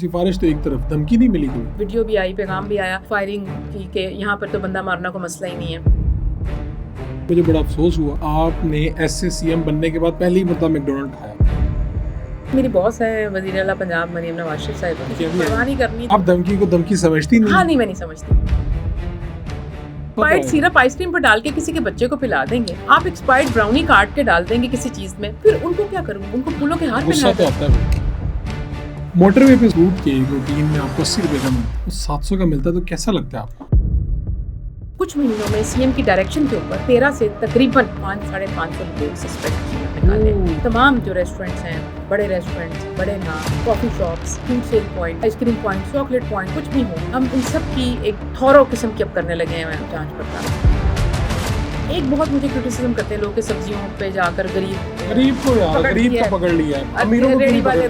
सिफारिश तो एक तरफ, धमकी नहीं मिली कोई? वीडियो भी आई, पैगाम भी आया फायरिंग की कि यहाँ पर तो बंदा मारना को मसला ही नहीं है। मुझे बड़ा अफसोस हुआ, आपने ऐसे सीएम बनने के बाद पहली मरतबा मैकडोनल्ड खाया। मेरी बॉस है वज़ीर आला पंजाब मरीम नवाज शरीफ साहिबा, किसी को परवाह नहीं करनी। आप धमकी को धमकी समझती नहीं? हाँ नहीं, मैं नहीं समझती। एक्सपायर्ड सिरप आइसक्रीम पर डाल के किसी के बच्चे को पिला देंगे, आप एक्सपायर्ड ब्राउनी काट के डाल देंगे किसी चीज में, फिर उनको क्या करूँ? उनको फूलों के हार गुस्सा तो आता है। मोटरवे पे फ्रूट के रूटीन में आपको 80 रुपए का मिलता, 700 का मिलता, तो कैसा लगता है आपको? कुछ महीनों में सीएम की डायरेक्शन के ऊपर 13 से तकरीबन 500-550 लोग सस्पेक्ट किए निकाले। तमाम जो रेस्टोरेंट्स हैं, बड़े रेस्टोरेंट्स, बड़े नाम, coffee shops, food cell point, ice cream point, chocolate point, कुछ भी हो, हम इन सब की एक थॉरो किस्म की अब करने लगे हैं जांच पड़ताल। एक बहुत मुझे क्रिटिसिज्म करते हैं लोग के सब्जियों पे जाकर गरीब को यार गरीब को पकड़ लिया, अमीरों को रेडी वाले।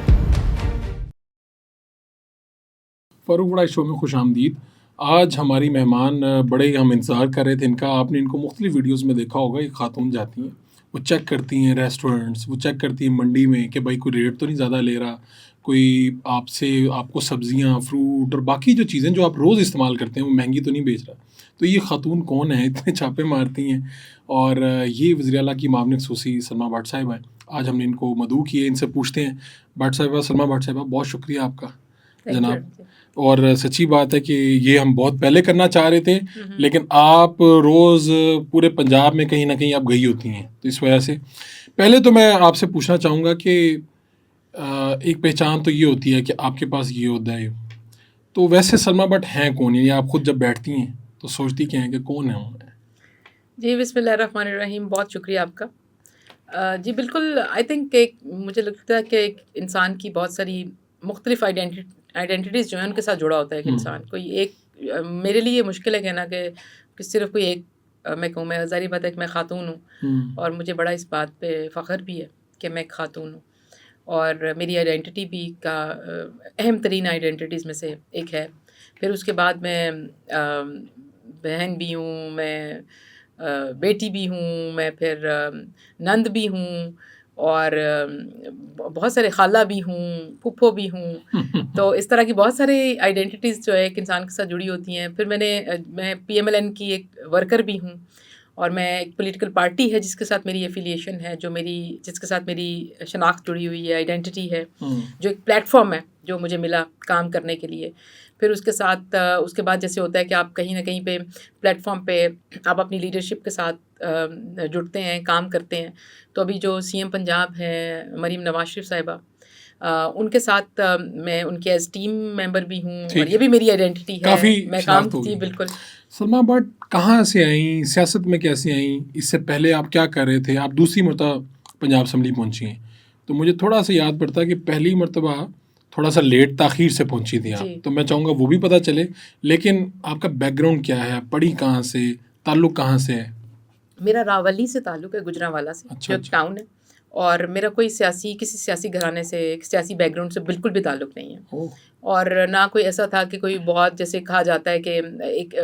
फारूक वड़ाई शो में खुशामदीद। आज हमारी मेहमान बड़े ही हम इंतज़ार कर रहे थे इनका। आपने इनको मुख्तलिफ वीडियोस में देखा होगा। ये खातून जाती हैं, वो चेक करती हैं रेस्टोरेंट्स, वो चेक करती हैं मंडी में कि भाई कोई रेट तो नहीं ज़्यादा ले रहा, कोई आपको सब्जियां, फ्रूट और बाकी जो चीज़ें जो आप रोज़ इस्तेमाल करते हैं वो महंगी तो नहीं बेच रहा। तो ये खातून कौन है, इतने छापे मारती हैं? और ये वज़ीर आला की मामले खसूसी सलमा भट्ट साहिबा हैं। आज हमने इनको मदऊ किए, इनसे पूछते हैं। भट्ट साहिबा, सलमा भट्ट साहिबा, बहुत शुक्रिया आपका जनाब। और सच्ची बात है कि ये हम बहुत पहले करना चाह रहे थे, लेकिन आप रोज़ पूरे पंजाब में कहीं ना कहीं आप गई होती हैं, तो इस वजह से पहले तो मैं आपसे पूछना चाहूँगा कि एक पहचान तो ये होती है कि आपके पास ये होता है, तो वैसे सलमा भट्ट हैं कौन? यानी आप खुद जब बैठती हैं तो सोचती क्या हैं कि कौन है उन्हें? जी बिस्मिल्लाहिर्रहमानिर्रहीम, बहुत शुक्रिया आपका। जी बिल्कुल, आई थिंक मुझे लगता है कि एक इंसान की बहुत सारी मुख्तलिफ आइडेंटिटीज़ जो हैं उनके साथ जुड़ा होता है एक इंसान। कोई एक मेरे लिए मुश्किल है कहना कि सिर्फ कोई एक मैं कहूँ। मैं ज़ाहिर बात है कि मैं ख़ातून हूँ और मुझे बड़ा इस बात पे फ़ख्र भी है कि मैं एक ख़ातून हूँ, और मेरी आइडेंटिटी भी का अहम तरीन आइडेंटिटीज़ में से एक है। फिर उसके बाद मैं बहन भी हूँ, मैं बेटी भी हूँ, मैं फिर नंद भी हूँ, और बहुत सारे खाला भी हूँ, फूफो भी हूँ। तो इस तरह की बहुत सारी आइडेंटिटीज़ जो है एक इंसान के साथ जुड़ी होती हैं। फिर मैं PMLN की एक वर्कर भी हूँ, और मैं एक पॉलिटिकल पार्टी है जिसके साथ मेरी एफिलिएशन है, जिसके साथ मेरी शनाख्त जुड़ी हुई है, आइडेंटिटी है, जो एक प्लेटफॉर्म है जो मुझे मिला काम करने के लिए। फिर उसके साथ उसके बाद जैसे होता है कि आप कहीं ना कहीं पे प्लेटफॉर्म पे आप अपनी लीडरशिप के साथ जुड़ते हैं, काम करते हैं। तो अभी जो CM पंजाब हैं मरीम नवाज शरीफ साहिबा, उनके साथ मैं उनके एज टीम मेंबर भी हूँ, और ये भी मेरी आइडेंटिटी है। मैं काम की बिल्कुल। सलमा भट्ट कहाँ से आई, सियासत में कैसे आई, इससे पहले आप क्या कर रहे थे? आप दूसरी मरतबा पंजाब असम्बली पहुँची हैं, तो मुझे थोड़ा सा याद पड़ता है कि पहली मरतबा थोड़ा सा लेट ताख़ीर से पहुँची थी आप, तो मैं चाहूँगा वो भी पता चले। लेकिन आपका बैकग्राउंड क्या है, पढ़ी कहाँ से, ताल्लुक़ कहाँ से है? मेरा रावली से ताल्लुक़ है, गुजरांवाला से, जो टाउन है। और मेरा कोई किसी सियासी घराने से, सियासी बैकग्राउंड से बिल्कुल भी ताल्लुक़ नहीं है। और ना कोई ऐसा था कि कोई बहुत, जैसे कहा जाता है कि एक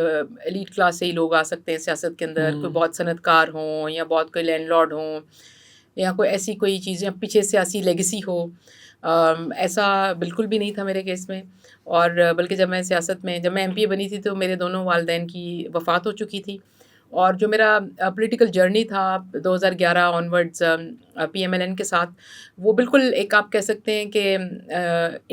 एलीट क्लास से ही लोग आ सकते हैं सियासत के अंदर, कोई बहुत सनतकार हों या बहुत कोई लैंडलॉर्ड हों, या कोई ऐसी कोई चीज़ें पीछे सियासी लेगेसी हो। ऐसा बिल्कुल भी नहीं था मेरे केस में। और बल्कि जब मैं MPA बनी थी तो मेरे दोनों वालिदैन की वफ़ात हो चुकी थी। और जो मेरा पॉलिटिकल जर्नी था 2011 ऑनवर्ड्स PMLN के साथ, वो बिल्कुल एक आप कह सकते हैं कि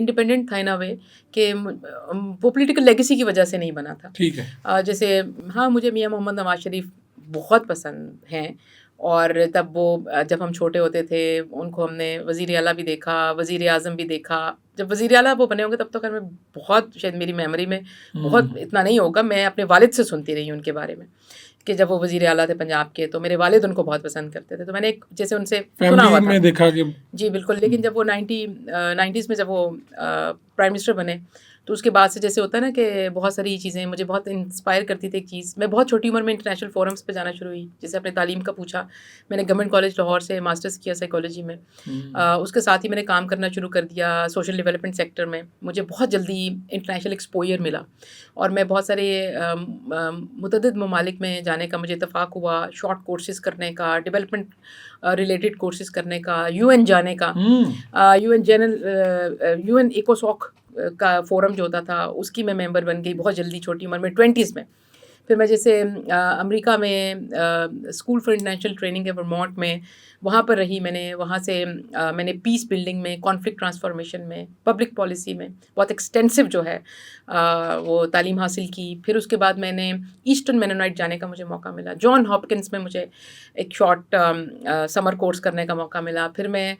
इंडिपेंडेंट था इन अ वे, कि वो पॉलिटिकल लेगेसी की वजह से नहीं बना था। ठीक है। जैसे हाँ, मुझे मियां मोहम्मद नवाज शरीफ बहुत पसंद हैं, और तब वो जब हम छोटे होते थे उनको हमने वज़ीर आला भी देखा, वज़ीर आज़म भी देखा। जब वज़ीर आला वो बने होंगे तब तो खैर मैं बहुत, शायद मेरी मेमोरी में बहुत इतना नहीं होगा। मैं अपने वालिद से सुनती रही हूँ उनके बारे में कि जब वो वज़ीर आला थे पंजाब के, तो मेरे वालिद उनको बहुत पसंद करते थे। तो मैंने जैसे उनसे सुना हुआ था, देखा कि जी बिल्कुल। लेकिन जब वो 90s में जब वो प्राइम मिनिस्टर बने, तो उसके बाद से जैसे होता है ना कि बहुत सारी चीज़ें मुझे बहुत इंस्पायर करती थी। एक चीज़, मैं बहुत छोटी उम्र में इंटरनेशनल फोरम्स पे जाना शुरू हुई। जैसे अपने तालीम का पूछा, मैंने गवर्नमेंट कॉलेज लाहौर से मास्टर्स किया साइकोलॉजी में। उसके साथ ही मैंने काम करना शुरू कर दिया सोशल डेवलपमेंट सेक्टर में। मुझे बहुत जल्दी इंटरनेशनल एक्सपोजर मिला, और मैं बहुत सारे मुतअद्दिद ममालिक में जाने का मुझे इत्तफ़ाक़ हुआ, शॉर्ट कोर्सेज़ करने का, डेवलपमेंट रिलेटेड कोर्सेज़ करने का, UN जाने का, UN इकोसॉक का फोरम जो होता था उसकी मैं मेंबर बन गई बहुत जल्दी, छोटी उम्र में, 20s में। फिर मैं जैसे अमेरिका में स्कूल फॉर इंटरनेशनल ट्रेनिंग है वर्मोंट में, वहाँ पर रही मैंने। वहाँ से मैंने पीस बिल्डिंग में, कॉन्फ्लिक्ट ट्रांसफॉर्मेशन में, पब्लिक पॉलिसी में बहुत एक्सटेंसिव जो है वो तालीम हासिल की। फिर उसके बाद मैंने ईस्टर्न मेनोनाइट जाने का मुझे मौका मिला। जॉन हॉपकिंस में मुझे एक शॉर्ट समर कोर्स करने का मौका मिला। फिर मैं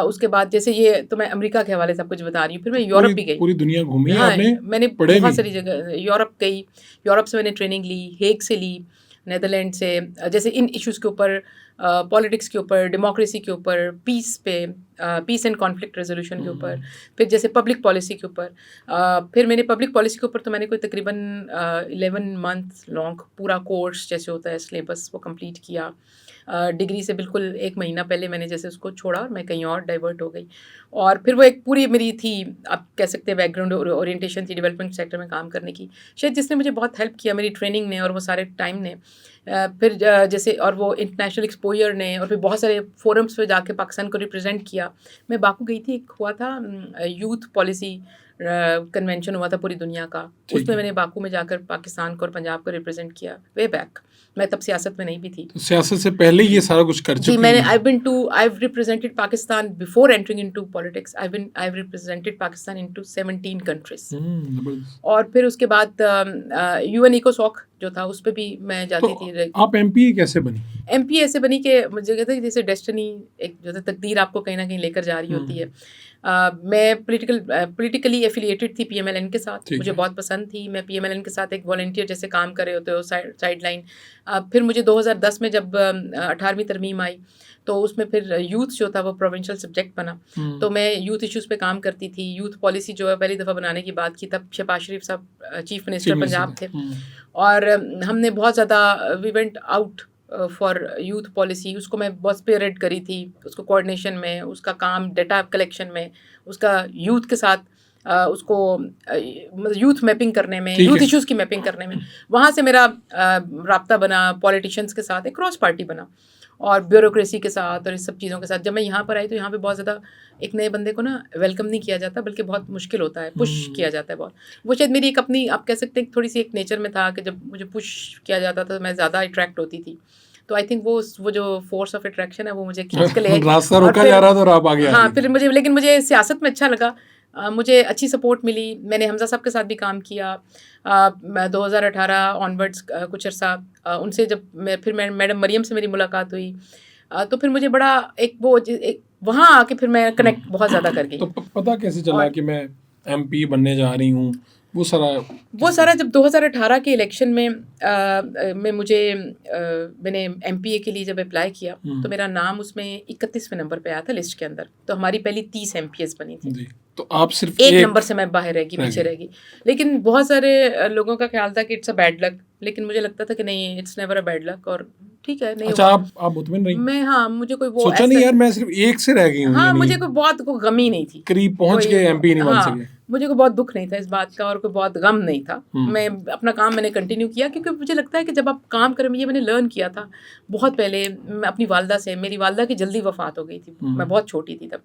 उसके बाद, जैसे ये तो मैं अमेरिका के हवाले सब कुछ बता रही हूँ, फिर मैं यूरोप भी गई। पूरी दुनिया घूमी है हाँ, आपने, मैंने पढ़े बहुत भी? सारी जगह यूरोप गई। यूरोप से मैंने ट्रेनिंग ली, हेग से ली, नेदरलैंड से, जैसे इन इश्यूज़ के ऊपर, पॉलिटिक्स के ऊपर, डेमोक्रेसी के ऊपर, पीस पे, पीस एंड कॉन्फ्लिक्ट रेजोल्यूशन के ऊपर, फिर जैसे पब्लिक पॉलिसी के ऊपर। फिर मैंने पब्लिक पॉलिसी के ऊपर तो मैंने कोई तकरीबन 11 मंथ लॉन्ग पूरा कोर्स जैसे होता है सिलेबस वो कंप्लीट किया। डिग्री से बिल्कुल 1 महीना पहले मैंने जैसे उसको छोड़ा और मैं कहीं और डाइवर्ट हो गई। और फिर वो एक पूरी मेरी थी, आप कह सकते हैं बैकग्राउंड ओरिएंटेशन थी डेवलपमेंट सेक्टर में काम करने की, शायद जिसने मुझे बहुत हेल्प किया मेरी ट्रेनिंग ने और वो सारे टाइम ने। फिर जैसे और वो इंटरनेशनल एक्सपोजर ने, और फिर बहुत सारे फोरम्स पे जाके पाकिस्तान को रिप्रेजेंट किया। मैं बाकू गई थी, एक हुआ था यूथ पॉलिसी कन्वेंशन हुआ था पूरी दुनिया का, उसमें मैंने बाकू में जाकर पाकिस्तान को और पंजाब को रिप्रेजेंट किया वे बैक। मैं तब सियासत में नहीं भी थी। तो सियासत से पहले ये सारा कुछ कर जी, चुकी मैंने हैं। I've represented Pakistan before entering into politics. I've represented Pakistan into 17 countries. जबरदस्त। और फिर उसके बाद यूएन इकोसॉक जो था उस पे भी मैं तो जाती थी। आप एमपी कैसे बनी? एमपी ऐसे बनी कि मुझे कहते हैं जैसे डेस्टिनी, एक जो है तकदीर आपको कहीं ना कहीं लेकर जा रही होती है। मैं पॉलिटिकली एफिलिएटेड थी पीएमएलएन के साथ, ठीक मुझे है। बहुत पसंद थी। मैं पीएमएलएन के साथ एक वॉलंटियर जैसे काम कर रहे होते हो साइड लाइन। फिर मुझे 2010 में जब 18वीं तरमीम आई तो उसमें फिर यूथ जो था वो प्रोविंशियल सब्जेक्ट बना। तो मैं यूथ इश्यूज़ पे काम करती थी। यूथ पॉलिसी जो है पहली दफ़ा बनाने की बात की, तब शहबाज शरीफ साहब चीफ मिनिस्टर पंजाब थे। और हमने बहुत ज़्यादा we went out for youth policy, उसको मैं बहुत स्पीयरहेड करी थी, उसको कोऑर्डिनेशन में, उसका काम डेटा कलेक्शन में, उसका यूथ के साथ उसको मतलब यूथ मैपिंग करने में, यूथ इश्यूज़ की मैपिंग करने में। वहाँ से मेरा राब्ता बना पॉलिटिशियंस के साथ, एक क्रॉस पार्टी बना, और ब्यूरोक्रेसी के साथ और इस सब चीज़ों के साथ। जब मैं यहाँ पर आई तो यहाँ पे बहुत ज़्यादा एक नए बंदे को ना वेलकम नहीं किया जाता, बल्कि बहुत मुश्किल होता है, पुश किया जाता है बहुत। वो शायद मेरी एक अपनी, आप कह सकते हैं थोड़ी सी एक नेचर में था कि जब मुझे पुश किया जाता था तो मैं ज़्यादा अट्रैक्ट होती थी। तो आई थिंक वो जो फोर्स ऑफ अट्रैक्शन है वो मुझे खींच के ले रास्ता रोका जा रहा था और आप आगे आ हाँ, गई। फिर मुझे, लेकिन मुझे सियासत में अच्छा लगा। मुझे अच्छी सपोर्ट मिली। मैंने हमजा साहब के साथ भी काम किया। मैं 2018 ऑनवर्ड्स कुछ अर्सा उनसे जब मैं मैडम मरियम से मेरी मुलाकात हुई, तो फिर मुझे बड़ा एक एक वहाँ आके फिर मैं कनेक्ट बहुत ज़्यादा कर गई। तो पता कैसे चला कि मैं एमपी बनने जा रही हूँ? वो सारा जब 2018 के इलेक्शन में मुझे मैंने एमपीए के लिए जब अप्लाई किया तो मेरा नाम उसमें 31वें नंबर पे आया था लिस्ट के अंदर। तो हमारी पहली 30 एमपीएस बनी थी। तो आप सिर्फ एक नंबर से मैं बाहर रहेगी, पीछे रहेगी। लेकिन बहुत सारे लोगों का ख्याल था कि इट्स अ बैड लक, लेकिन मुझे लगता था कि नहीं, it's never a bad luck, और ठीक है, नहीं अच्छा, हुआ। आप मुतमिन रही? मैं, हाँ, मुझे कोई वो सोचा नहीं यार मैं सिर्फ एक से रह गई हूँ, हाँ, मुझे कोई बहुत कोई गम ही नहीं थी, करीब पहुंच के एमपी नहीं बन सके। मुझे कोई बहुत दुख नहीं था इस बात का और कोई बहुत गम नहीं था। मैं अपना काम मैंने कंटिन्यू किया, क्योंकि मुझे लगता है कि जब आप काम करें, ये मैंने लर्न किया था बहुत पहले। मैं अपनी वालदा से, मेरी वालदा की जल्दी वफात हो गई थी, मैं बहुत छोटी थी तब।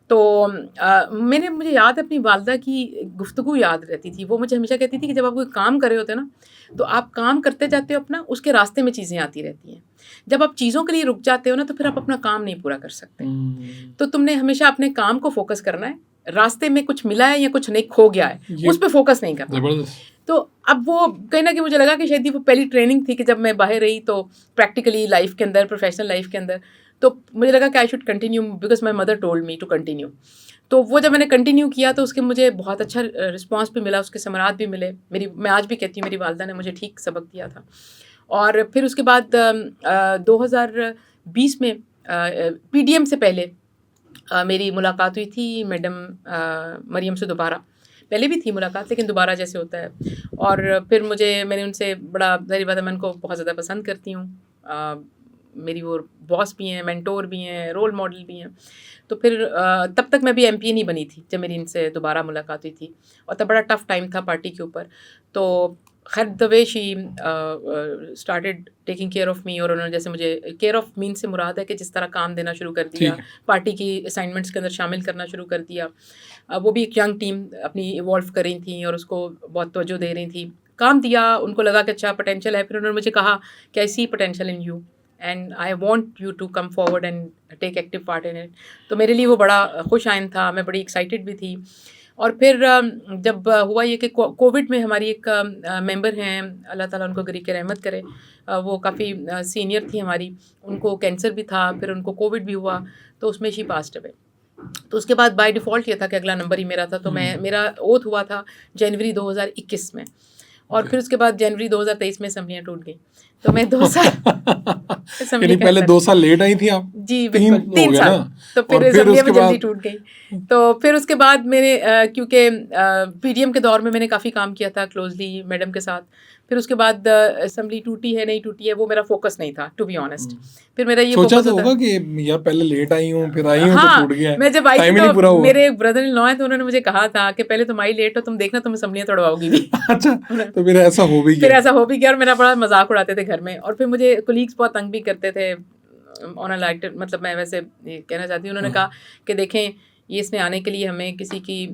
तो मुझे याद है अपनी वालदा की गुफ्तगू याद रहती थी। वो मुझे हमेशा कहती थी कि जब आप कोई काम कर रहे होते हैं ना, तो आप काम करते जाते हो अपना, उसके रास्ते में चीज़ें आती रहती हैं। जब आप चीज़ों के लिए रुक जाते हो ना, तो फिर आप अपना काम नहीं पूरा कर सकते। तो तुमने हमेशा अपने काम को फोकस करना है। रास्ते में कुछ मिला है या कुछ नहीं खो गया है, उस पर फोकस नहीं करना। तो अब वो कहीं ना कहीं मुझे लगा कि शायद वो पहली ट्रेनिंग थी कि जब मैं बाहर रही तो प्रैक्टिकली लाइफ के अंदर, प्रोफेशनल लाइफ के अंदर, तो मुझे लगा कि I should continue because my mother told me to continue. तो वो जब मैंने कंटिन्यू किया तो उसके मुझे बहुत अच्छा रिस्पॉन्स भी मिला, उसके समरात भी मिले। मैं आज भी कहती हूँ मेरी वालदा ने मुझे ठीक सबक दिया था। और फिर उसके बाद 2020 में पीडीएम से पहले मेरी मुलाकात हुई थी मैडम मरियम से दोबारा। पहले भी थी मुलाकात, लेकिन दोबारा जैसे होता है। और फिर मैंने उनसे बड़ा, ज़ाहिर बात है मैं उनको बहुत ज़्यादा पसंद करती हूँ। मेरी वो बॉस भी हैं, मेंटोर भी हैं, रोल मॉडल भी हैं। तो फिर तब तक मैं भी एमपी नहीं बनी थी जब मेरी इनसे दोबारा मुलाकात हुई थी, और तब बड़ा टफ टाइम था पार्टी के ऊपर। तो खैर the way she started taking care of me, और उन्होंने जैसे मुझे केयर ऑफ मीन से मुराद है कि जिस तरह काम देना शुरू कर दिया, ठीक है। पार्टी की असाइनमेंट्स के अंदर शामिल करना शुरू कर दिया। वो भी एक यंग टीम अपनी इवॉल्व कर रही थी और उसको बहुत तवज्जो दे रही थी। काम दिया, उनको लगा कि अच्छा पोटेंशियल है, फिर उन्होंने मुझे कहा कि I see potential in you and I want you to come forward and take active part in it. तो मेरे लिए वो बड़ा खुश आइन था, मैं बड़ी एक्साइटेड भी थी। और फिर जब हुआ ये कि कोविड में हमारी एक मेंबर हैं, अल्लाह ताला उनको गरीक रहमत करे, वो काफ़ी सीनियर थी हमारी, उनको कैंसर भी था, फिर उनको कोविड भी हुआ, तो उसमें शी पास्ट अवे। तो उसके बाद बाय डिफ़ॉल्ट ये था कि अगला नंबर ही मेरा था, तो मेरा ओथ हुआ था जनवरी 2021 में, और फिर उसके बाद जनवरी 2023 में असम्बलियाँ टूट गई। तो मैं 2 साल यानी पहले 2 साल लेट आई थी आप? जी बिल्कुल, 3 साल। तो फिर असम्बलियाँ में जल्दी टूट गई। तो फिर उसके बाद मैंने क्योंकि पीडीएम के दौर में मैंने काफ़ी काम किया था क्लोजली मैडम के साथ, फिर उसके बाद असम्बली टूटी है नहीं टूटी है वो मेरा फोकस नहीं था, टू बी ऑनेस्ट। फिर मेरा ये सोचा फोकस तो होता होगा कि यार पहले लेट आई हूँ फिर आई हूँ तो हाँ, टूट गया, मैं जब आई टाइम थी ही नहीं पूरा तो हुआ। मेरे ब्रदर इन लॉ हैं, तो उन्होंने मुझे कहा था कि पहले तुम आई लेट हो, तुम देखना तुम असम्बलियाँ तोड़वाओगी भी। अच्छा, तो फिर ऐसा हो भी फिर गया। ऐसा हो भी गया और मेरा बड़ा मजाक उड़ाते थे घर में, और फिर मुझे कोलीग्स बहुत तंग भी करते थे ऑन अ लाइट, मतलब मैं वैसे ये कहना चाहती हूँ, उन्होंने कहा कि देखें ये इसमें आने के लिए हमें किसी की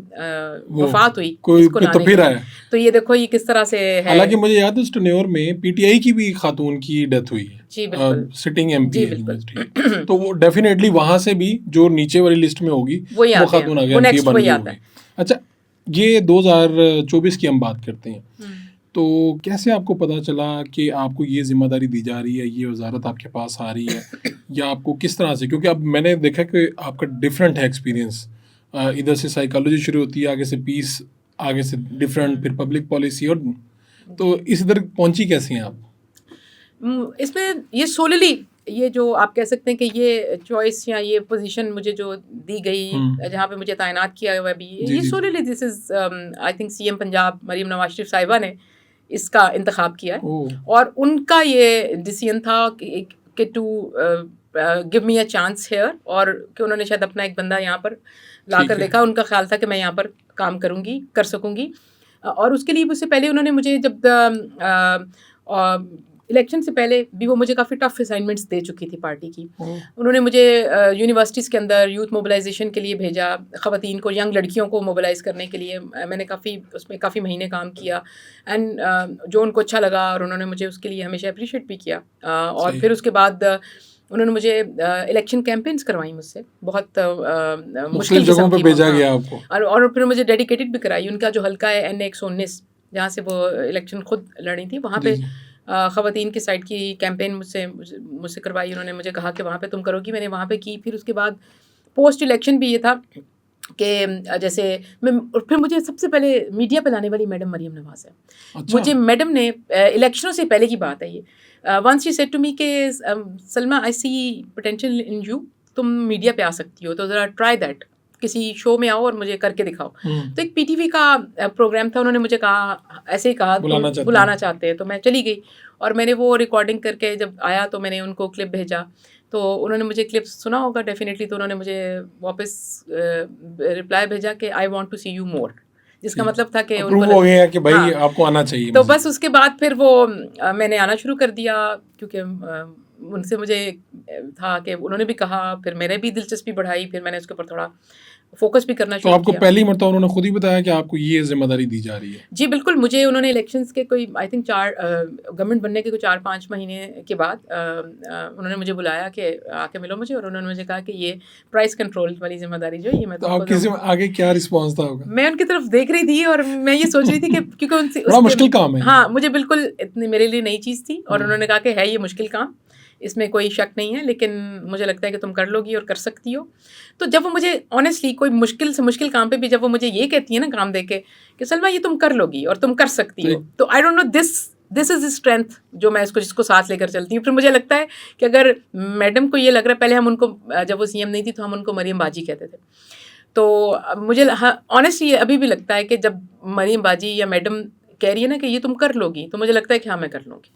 वफात हुई, कोई इसको तो लाने फिर के लिए, आया। तो ये देखो ये किस तरह से है। हालांकि मुझे याद है उस टेन्योर में पीटीआई की भी खातून की डेथ हुई है, जी बिल्कुल, सिटिंग एमपी जी है बिल्कुल। यूनिवर्सिटी, तो वो डेफिनेटली वहां से भी जो नीचे वाली लिस्ट में होगी वही वो आते हैं, खातून आगे वो एमपी नेक्स्ट बन वही गई आता होगी। है। अच्छा, ये 2024 की हम बात करते हैं, तो कैसे आपको पता चला कि आपको ये जिम्मेदारी दी जा रही है, ये वजारत आपके पास आ रही है, या आपको किस तरह से, क्योंकि अब मैंने देखा कि आपका डिफरेंट है एक्सपीरियंस, इधर से साइकोलॉजी शुरू होती है, आगे से पीस, आगे से डिफरेंट, फिर पब्लिक पॉलिसी, और तो इस इधर पहुंची कैसे हैं आप? इसमें ये सोलली ये जो आप कह सकते हैं कि ये चॉइस या ये पोजीशन मुझे जो दी गई, जहाँ पे मुझे तैनात किया हुआ भी, जी ये जी solely this is I think CM Punjab Maryam Nawaz Sharif Sahiba ने इसका इंतखाब किया है, ओह और उनका ये डिसीजन था कि to give me a chance here, और कि उन्होंने शायद अपना एक बंदा यहाँ पर ला ठीक कर है। देखा, उनका ख्याल था कि मैं यहाँ पर काम करूँगी, कर सकूँगी। और उसके लिए उससे पहले उन्होंने मुझे जब इलेक्शन से पहले भी वो मुझे काफ़ी टफ असाइनमेंट्स दे चुकी थी पार्टी की। ओह उन्होंने मुझे यूनिवर्सिटीज़ के अंदर यूथ मोबिलाइजेशन के लिए भेजा, ख़वातीन को, यंग लड़कियों को मोबिलाइज करने के लिए। मैंने उसमें काफ़ी महीने काम किया, एंड जो उनको अच्छा लगा, और उन्होंने मुझे उसके लिए हमेशा अप्रिशिएट भी किया। और सही। फिर उसके बाद उन्होंने मुझे इलेक्शन कैंपेन्स करवाई मुझसे, बहुत मुख्तलिफ मुश्किल जगहों किस्म पे की। भेजा हाँ, गया आपको। और फिर मुझे डेडिकेटेड भी कराई। उनका जो हल्का है NA 119, जहाँ से वो इलेक्शन खुद लड़ी थी, वहाँ जी पे जी ख़वातीन की साइड की कैंपेन मुझसे करवाई। उन्होंने मुझे कहा कि वहाँ पे तुम करोगी, मैंने वहाँ पे की। फिर उसके बाद पोस्ट इलेक्शन भी ये था कि जैसे मैं, और फिर मुझे सबसे पहले मीडिया पे लाने वाली मैडम मरीम नवाज़ है। अच्छा मुझे मैडम ने इलेक्शनों से पहले की बात है ये, once she said to me के Salma I see potential in you, तुम मीडिया पे आ सकती हो, तो ज़रा ट्राई दैट, किसी शो में आओ और मुझे करके दिखाओ। तो एक पीटीवी का प्रोग्राम था, उन्होंने मुझे कहा, ऐसे ही कहा बुलाना चाहते हैं, तो मैं चली गई, और मैंने वो रिकॉर्डिंग करके जब आया तो मैंने उनको क्लिप भेजा, तो उन्होंने मुझे क्लिप सुना होगा डेफिनेटली, तो उन्होंने मुझे वापस रिप्लाई भेजा कि I want to see you more, जिसका मतलब था कि अप्रूव हो गया कि भाई हाँ, आपको आना चाहिए। तो बस उसके बाद फिर वो मैंने आना शुरू कर दिया, क्योंकि उनसे मुझे था कि उन्होंने भी कहा, फिर मैंने भी दिलचस्पी बढ़ाई, फिर मैंने उसके ऊपर थोड़ा फोकस भी करना तो शुरू आपको किया। पहली मरतबा उन्होंने खुद ही बताया कि आपको ये जिम्मेदारी दी जा रही है? जी बिल्कुल, मुझे उन्होंने इलेक्शंस के कोई आई थिंक 4 गवर्नमेंट बनने के कुछ 4-5 महीने के बाद उन्होंने मुझे बुलाया कि आके मिलो मुझे, और उन्होंने मुझे कहा कि ये प्राइस कंट्रोल वाली जिम्मेदारी जो है ये मैं तो तुमको आपके आगे क्या रिस्पॉन्स था आपका? मैं उनकी तरफ देख रही थी, और मैं ये सोच रही थी कि क्योंकि उनसे बड़ा मुश्किल काम है। हाँ, मुझे बिल्कुल इतनी मेरे लिए नई चीज़ थी, और उन्होंने कहा कि है ये मुश्किल काम, इसमें कोई शक नहीं है, लेकिन मुझे लगता है कि तुम कर लोगी और कर सकती हो। तो जब वो मुझे ऑनेस्टली कोई मुश्किल से मुश्किल काम पे भी जब वो मुझे ये कहती है ना काम देके कि सलमा ये तुम कर लोगी और तुम कर सकती हो, तो I don't know this is strength जो मैं जिसको साथ लेकर चलती हूँ। फिर मुझे लगता है कि अगर मैडम को ये लग रहा है, पहले हम उनको जब वो CM नहीं थी तो हम उनको मरीम बाजी कहते थे, तो मुझे ऑनेस्टली अभी भी लगता है कि जब मरीम बाजी या मैडम कह रही है ना कि ये तुम कर लोगी, तो मुझे लगता है कि हाँ मैं कर लूँगी।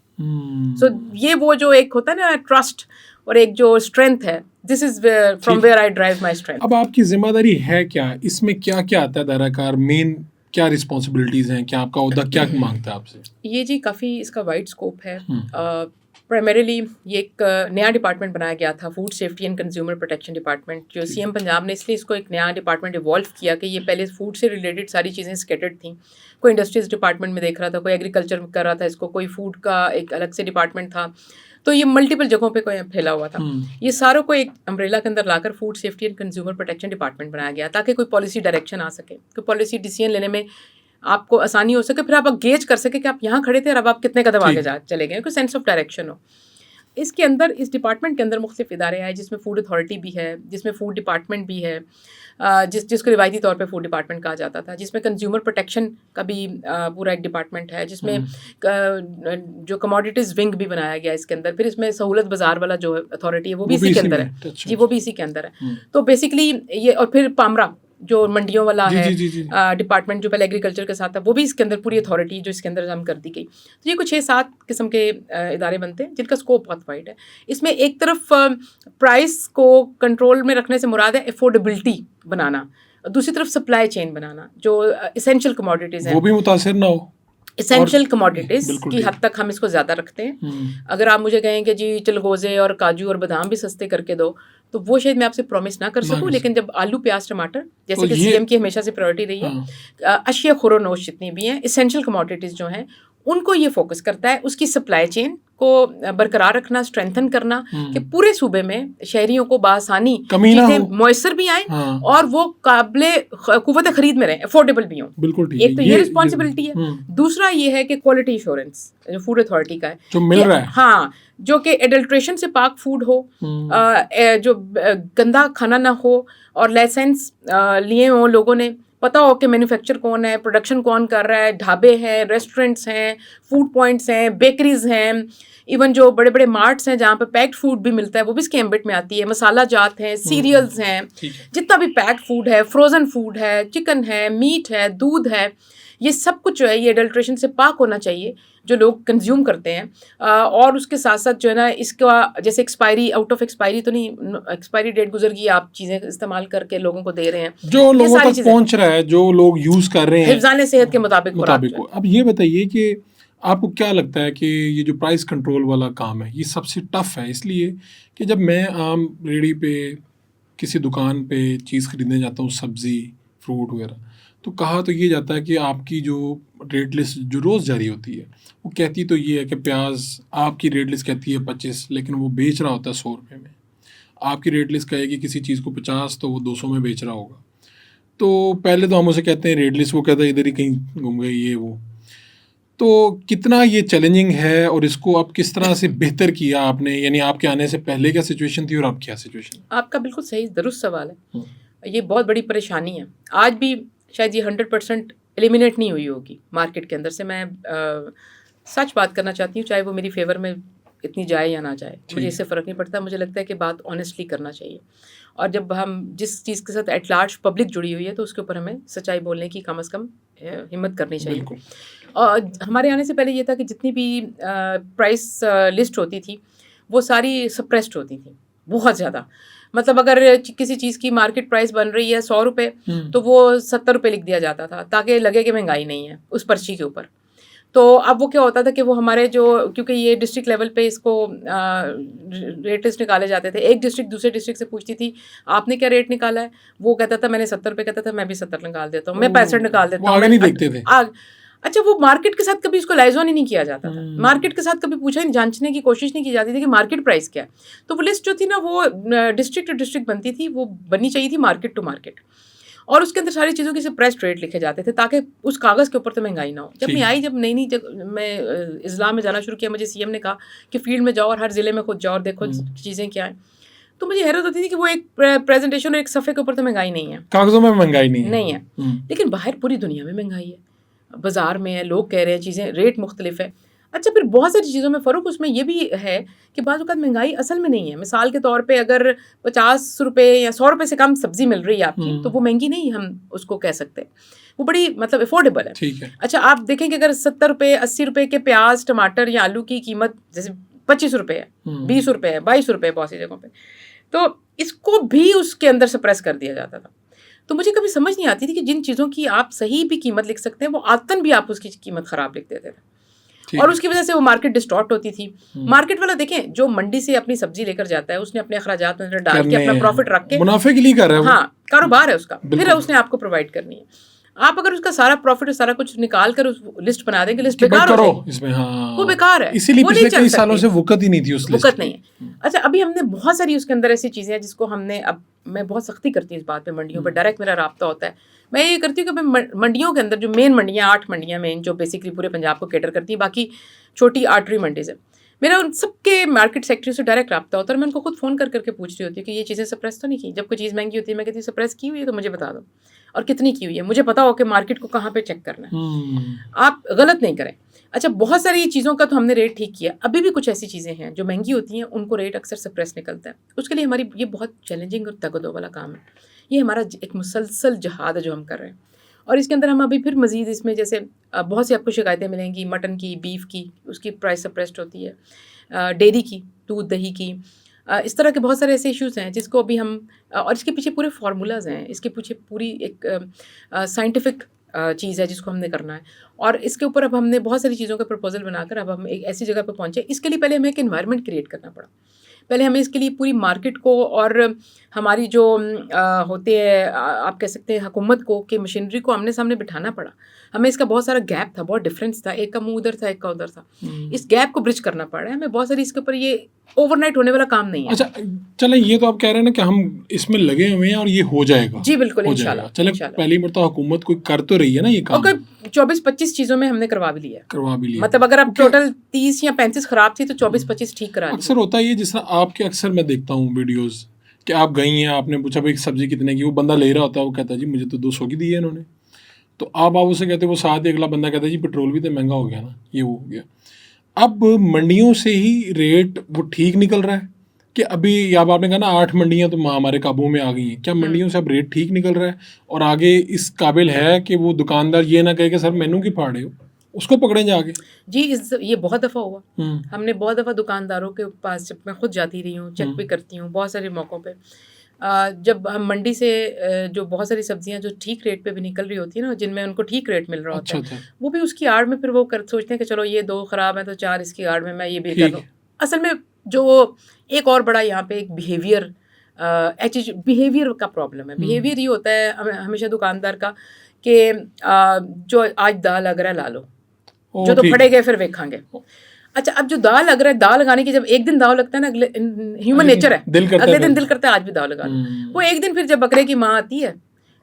सो ये वो जो एक होता है ना ट्रस्ट और एक जो स्ट्रेंथ है, this is from where I drive my strength. अब आपकी जिम्मेदारी है क्या, इसमें क्या क्या आता है दायराकार मेन क्या रिस्पॉन्सिबिलिटीज़ हैं, क्या आपका ओहदा क्या मांगता है आपसे? ये जी काफ़ी इसका वाइड स्कोप है। हम्म, प्राइमरीली ये एक नया डिपार्टमेंट बनाया गया था, food safety and consumer protection department, जो ठीक। सीएम पंजाब ने इसलिए इसको एक नया डिपार्टमेंट इवॉल्व किया कि ये पहले फूड से रिलेटेड सारी चीज़ें स्केटर्ड थी। कोई इंडस्ट्रीज डिपार्टमेंट में देख रहा था, कोई एग्रीकल्चर कर रहा था इसको, कोई फूड का एक अलग से डिपार्टमेंट था, तो ये मल्टीपल जगहों पे कोई फैला हुआ था। ये सारों को एक अम्ब्रेला के अंदर लाकर food safety and consumer protection department बनाया गया ताकि कोई पॉलिसी डायरेक्शन आ सके, कोई पॉलिसी डिसीजन लेने में आपको आसानी हो सके, फिर आप गेज कर सके कि आप यहाँ खड़े थे और अब आप कितने कदम आगे जा चले गए, कोई सेंस ऑफ डायरेक्शन हो। इसके अंदर इस डिपार्टमेंट के अंदर मुख्तलिफ इदारे आए, जिसमें फूड अथॉरिटी भी है, जिसमें फूड डिपार्टमेंट भी है, जिसको रिवायती तौर पे फूड डिपार्टमेंट कहा जाता था, जिसमें कंज्यूमर प्रोटेक्शन का भी पूरा एक डिपार्टमेंट है, जिसमें जो कमोडिटीज़ विंग भी बनाया गया इसके अंदर। फिर इसमें सहूलत बाजार वाला जो अथॉरिटी है वो भी इसी के अंदर है। जी, वो भी इसी के अंदर है। तो बेसिकली ये, और फिर पामरा जो मंडियों वाला है डिपार्टमेंट, जो पहले एग्रीकल्चर के साथ था, वो भी इसके अंदर पूरी अथॉरिटी जो इसके अंदर हम कर दी गई। तो ये कुछ 6-7 किस्म के इदारे बनते हैं जिनका स्कोप बहुत वाइड है। इसमें एक तरफ प्राइस को कंट्रोल में रखने से मुराद है अफोर्डेबिलिटी बनाना, दूसरी तरफ सप्लाई चेन बनाना, जो इसेंशियल कमोडिटीज़ हैं वो भी मुतासिर ना हो। इसेंशियल कमोडिटीज़ की हद तक हम इसको ज़्यादा रखते हैं। अगर आप मुझे कहें कि जी चलगोज़े और काजू और बादाम भी सस्ते करके दो, तो वो शायद मैं आपसे प्रॉमिस ना कर सकूं, लेकिन जब आलू प्याज टमाटर, जैसे कि सीएम की हमेशा से प्रायोरिटी रही है, अशिया खुरोनोश जितनी भी हैं इसेंशियल कमोडिटीज़ जो हैं, उनको ये फोकस करता है, उसकी सप्लाई चेन को बरकरार रखना, स्ट्रेंथन करना, कि पूरे सूबे में शहरियों को बासानी चीज़ें मयसर भी आएँ और वो काबिले कुव्वत खरीद में रहें, अफोर्डेबल भी हों। बिल्कुल ठीक है। एक तो ये रिस्पॉन्सिबिलिटी है। दूसरा ये है कि क्वालिटी इंश्योरेंस जो फूड अथॉरिटी का है, जो मिल रहा है, हाँ, जो कि एडल्ट्रेशन से पाक फूड हो, जो गंदा खाना ना हो, और लाइसेंस लिए हों लोगों ने, पता हो कि मैन्युफैक्चर कौन है, प्रोडक्शन कौन कर रहा है, ढाबे हैं, रेस्टोरेंट्स हैं, फूड पॉइंट्स हैं, बेकरीज हैं, इवन जो बड़े बड़े मार्ट्स हैं जहाँ पे पैक्ड फूड भी मिलता है वो भी इसके एम्बिट में आती है, मसाला जात हैं, सीरियल्स हैं, जितना भी पैक्ड फूड है, फ्रोज़न फूड है, चिकन है, मीट है, दूध है, ये सब कुछ जो है ये एडल्ट्रेशन से पाक होना चाहिए जो लोग कंज्यूम करते हैं। और उसके साथ साथ जो है ना, इसका जैसे एक्सपायरी, आउट ऑफ एक्सपायरी तो नहीं, एक्सपायरी डेट गुजर गई, आप चीज़ें इस्तेमाल करके लोगों को दे रहे हैं, जो लोगों तक पहुंच रहा है, जो लोग यूज़ कर रहे हैं हिफ्ज़ान सेहत के मुताबिक। अब ये बताइए कि आपको क्या लगता है कि ये जो प्राइस कंट्रोल वाला काम है ये सबसे टफ है, इसलिए कि जब मैं आम रेडी पे किसी दुकान पे चीज़ ख़रीदने जाता हूँ, सब्ज़ी फ्रूट वगैरह, तो कहा तो ये जाता है कि आपकी जो रेट लिस्ट जो रोज़ जारी होती है वो कहती तो ये है कि प्याज आपकी रेट लिस्ट कहती है 25, लेकिन वो बेच रहा होता है 100 रुपये में। आपकी रेट लिस्ट कहेगी किसी चीज़ को 50 तो वो 200 में बेच रहा होगा। तो पहले तो हम उसे कहते हैं रेट लिस्ट, वो कहता है इधर ही कहीं घूम गई ये वो। तो कितना ये चैलेंजिंग है और इसको अब किस तरह से बेहतर किया आपने, यानी आपके आने से पहले क्या सिचुएशन थी और अब क्या सिचुएशन? आपका बिल्कुल सही दुरुस्त सवाल है। ये बहुत बड़ी परेशानी है, आज भी शायद ये 100% एलिमिनेट नहीं हुई होगी मार्केट के अंदर से। मैं सच बात करना चाहती हूँ, चाहे वो मेरी फेवर में इतनी जाए या ना जाए, मुझे इससे फ़र्क नहीं पड़ता। मुझे लगता है कि बात ऑनेस्टली करना चाहिए, और जब हम जिस चीज़ के साथ एट लार्ज पब्लिक जुड़ी हुई है तो उसके ऊपर हमें सच्चाई बोलने की कम से कम हिम्मत करनी चाहिए। और हमारे आने से पहले ये था कि जितनी भी प्राइस लिस्ट होती थी वो सारी सप्रेस्ड होती थी बहुत ज़्यादा। मतलब अगर किसी चीज़ की मार्केट प्राइस बन रही है 100 रुपये, तो वो 70 रुपये लिख दिया जाता था ताकि लगे कि महंगाई नहीं है उस पर्ची के ऊपर। तो अब वो क्या होता था कि वो हमारे जो, क्योंकि ये डिस्ट्रिक्ट लेवल पे इसको रेट लिस्ट निकाले जाते थे, एक डिस्ट्रिक्ट दूसरे डिस्ट्रिक्ट से पूछती थी आपने क्या रेट निकाला है, वो कहता था मैंने 70 रुपये, कहता था मैं भी 70 निकाल देता हूँ, मैं 65 निकाल देता हूँ। आगे नहीं देखते थे। अच्छा, वो मार्केट के साथ कभी उसको लाइजॉन ही नहीं किया जाता था, मार्केट के साथ कभी पूछा नहीं, जांचने की कोशिश नहीं की जाती थी कि मार्केट प्राइस क्या है। तो वो लिस्ट जो थी ना, वो डिस्ट्रिक्ट टू डिस्ट्रिक्ट बनती थी, वो बननी चाहिए थी मार्केट टू मार्केट, और उसके अंदर सारी चीज़ों की सप्रेस्ड रेट लिखे जाते थे ताकि उस कागज़ के ऊपर तो महंगाई ना हो। जब मैं आई, जब नई मैं इस्लाम में जाना शुरू किया, मुझे सीएम ने कहा कि फील्ड में जाओ और हर ज़िले में खुद जाओ और देखो चीज़ें क्या हैं। तो मुझे हैरत होती थी कि वो एक प्रेजेंटेशन और एक सफ़े के ऊपर तो महंगाई नहीं है, कागज़ों में महंगाई नहीं है, लेकिन बाहर पूरी दुनिया में महंगाई है, बाज़ार में है, लोग कह रहे हैं चीज़ें, रेट मुख्तलिफ है। अच्छा, फिर बहुत सारी चीज़ों में फ़र्क उसमें ये भी है कि बाज़ औक़ात महंगाई असल में नहीं है। मिसाल के तौर पे अगर 50 रुपये या 100 रुपये से कम सब्ज़ी मिल रही है आपकी, तो वो महंगी नहीं हम उसको कह सकते, वो बड़ी मतलब अफोर्डेबल है। ठीक है। अच्छा, आप देखें कि अगर 70 रुपये 80 रुपये के प्याज टमाटर या आलू की कीमत जैसे 25 रुपये है, 20 रुपये है, 22 रुपये बहुत सी जगहों पर, तो इसको भी उसके अंदर सप्रेस कर दिया जाता था। तो मुझे कभी समझ नहीं आती थी कि जिन चीज़ों की आप सही भी कीमत लिख सकते हैं, वो आदतन भी आप उसकी कीमत ख़राब लिख देते थे, ठीक और है। उसकी वजह से वो मार्केट डिस्टॉर्ट होती थी। मार्केट वाला देखें, जो मंडी से अपनी सब्जी लेकर जाता है, उसने अपने अखराजात अंदर डाल के करने अपना प्रॉफिट रख के, मुनाफे के लिए कर रहा है वो। हाँ, कारोबार है उसका, फिर बिल्कुल। उसने आपको प्रोवाइड करनी है। आप अगर उसका सारा प्रॉफिट और सारा कुछ निकाल कर उस लिस्ट बना देंगे, लिस्ट कि भाई बेकार हो करो जाएगी, इसमें, हाँ वो बेकार है, इसीलिए वो पिछले नहीं चल कई सालों सकती। से वक़्त ही नहीं थी उस लिस्ट वक़्त की। नहीं है। अच्छा, अभी हमने बहुत सारी उसके अंदर ऐसी चीज़ें हैं जिसको हमने, अब मैं बहुत सख्ती करती हूँ इस बात पे, मंडियों पर डायरेक्ट मेरा राब्ता होता है। मैं ये करती हूँ कि मैं मंडियों के अंदर जो मेन मंडियाँ, 8 मंडियाँ मेन जो बेसिकली पूरे पंजाब को कैटर करती हैं, बाकी छोटी आर्टरी मंडीज़ है, मेरा उन सबके मार्केट सेक्रेटरी से डायरेक्ट राब्ता होता है, और मैं उनको खुद फ़ोन कर करके पूछ रही होती हूँ कि ये चीज़ें सप्रेस तो नहीं की। जब कोई चीज़ महंगी होती है, मैं कहती हूँ सप्रेस की हुई है तो मुझे बता दो, और कितनी की हुई है, मुझे पता हो कि मार्केट को कहाँ पे चेक करना है, आप गलत नहीं करें। अच्छा, बहुत सारी चीज़ों का तो हमने रेट ठीक किया, अभी भी कुछ ऐसी चीज़ें हैं जो महंगी होती हैं, उनको रेट अक्सर सप्रेस निकलता है। उसके लिए हमारी ये बहुत चैलेंजिंग और तगदो वाला काम है। ये हमारा एक मुसलसल जहाद है जो हम कर रहे हैं, और इसके अंदर हम अभी फिर मज़ीद इसमें जैसे बहुत सी आपको शिकायतें मिलेंगी, मटन की, बीफ की, उसकी प्राइस सप्रेस्ड होती है, डेयरी की, दूध दही की, इस तरह के बहुत सारे ऐसे इश्यूज़ हैं जिसको अभी हम, और इसके पीछे पूरे फार्मूलाज हैं, इसके पीछे पूरी एक साइंटिफिक चीज़ है जिसको हमने करना है, और इसके ऊपर अब हमने बहुत सारी चीज़ों का प्रपोजल बनाकर अब हम एक ऐसी जगह पर पहुँचे। इसके लिए पहले हमें एक एनवायरनमेंट क्रिएट करना पड़ा। पहले हमें इसके लिए पूरी मार्केट को और हमारी जो होते हैं, आप कह सकते हैं हुकूमत को, कि मशीनरी को आमने सामने बिठाना पड़ा। हमें इसका बहुत सारा गैप था, बहुत डिफरेंस था, एक का मुंह उधर था, एक का उधर था। इस गैप को ब्रिज करना पड़ रहा है हमें बहुत सारी, इसके ऊपर ये ओवरनाइट होने वाला काम नहीं है। अच्छा, चलें, ये तो आप कह रहे हैं ना कि हम इसमें लगे हुए हैं और ये हो जाएगा। जी बिल्कुल, हो इंशाल्लाह, जाएगा। चलें, इंशाल्लाह। पहली बार तो हुकूमत कोई कर तो रही है ना ये और काम, कोई 24-25 चीज़ों में हमने करवा भी लिया है। करवा भी लिया। मतलब अगर अब क्योंकि टोटल 30 या 35 खराब थी तो 24-25 ठीक करा ली। अक्सर होता है ये, जिस तरह आपके अक्सर मैं देखता हूँ वीडियोस कि आप गई हैं, आपने पूछा भाई सब्जी कितने की, वो बंदा ले रहा होता है, वो कहता है जी मुझे तो 200 की दी है इन्होंने। तो आप उसे कहते हो, वो साथ ही अगला बंदा कहता है जी पेट्रोल भी तो महंगा हो गया ना, ये वो हो गया। अब मंडियों से ही रेट वो ठीक निकल रहा है कि अभी, या अब आपने कहा ना 8 मंडियां तो हमारे काबू में आ गई हैं, क्या मंडियों से अब रेट ठीक निकल रहा है और आगे इस काबिल है कि वो दुकानदार ये ना कहे कि सर मेनू की फाड़े हो, उसको पकड़े जाके? जी, ये बहुत दफ़ा हुआ। हमने बहुत दफ़ा दुकानदारों के पास, जब मैं खुद जाती रही हूँ, चेक भी करती हूँ बहुत सारे मौक़ों पे, जब हम मंडी से जो बहुत सारी सब्जियां जो ठीक रेट पे भी निकल रही होती है ना, जिनमें उनको ठीक रेट मिल रहा होता है, वो भी उसकी आड़ में फिर वो सोचते हैं कि चलो ये 2 ख़राब हैं तो 4 इसकी आड़ में मैं ये भी कर लूँ। असल में जो एक और बड़ा यहाँ पे एक बिहेवियर बिहेवियर का प्रॉब्लम है। बिहेवियर ये होता है हमेशा दुकानदार का कि जो आज दाल लग रहा है ला लो, जो तो फटे गए फिर वेखांगे। अच्छा, अब जो दाल लग रहा है, दाल लगाने की जब एक दिन दाव लगता है ना, अगले ह्यूमन नेचर है, अगले दिन दिल करता है आज भी दाव लगा लो। वो एक दिन फिर जब बकरे की माँ आती है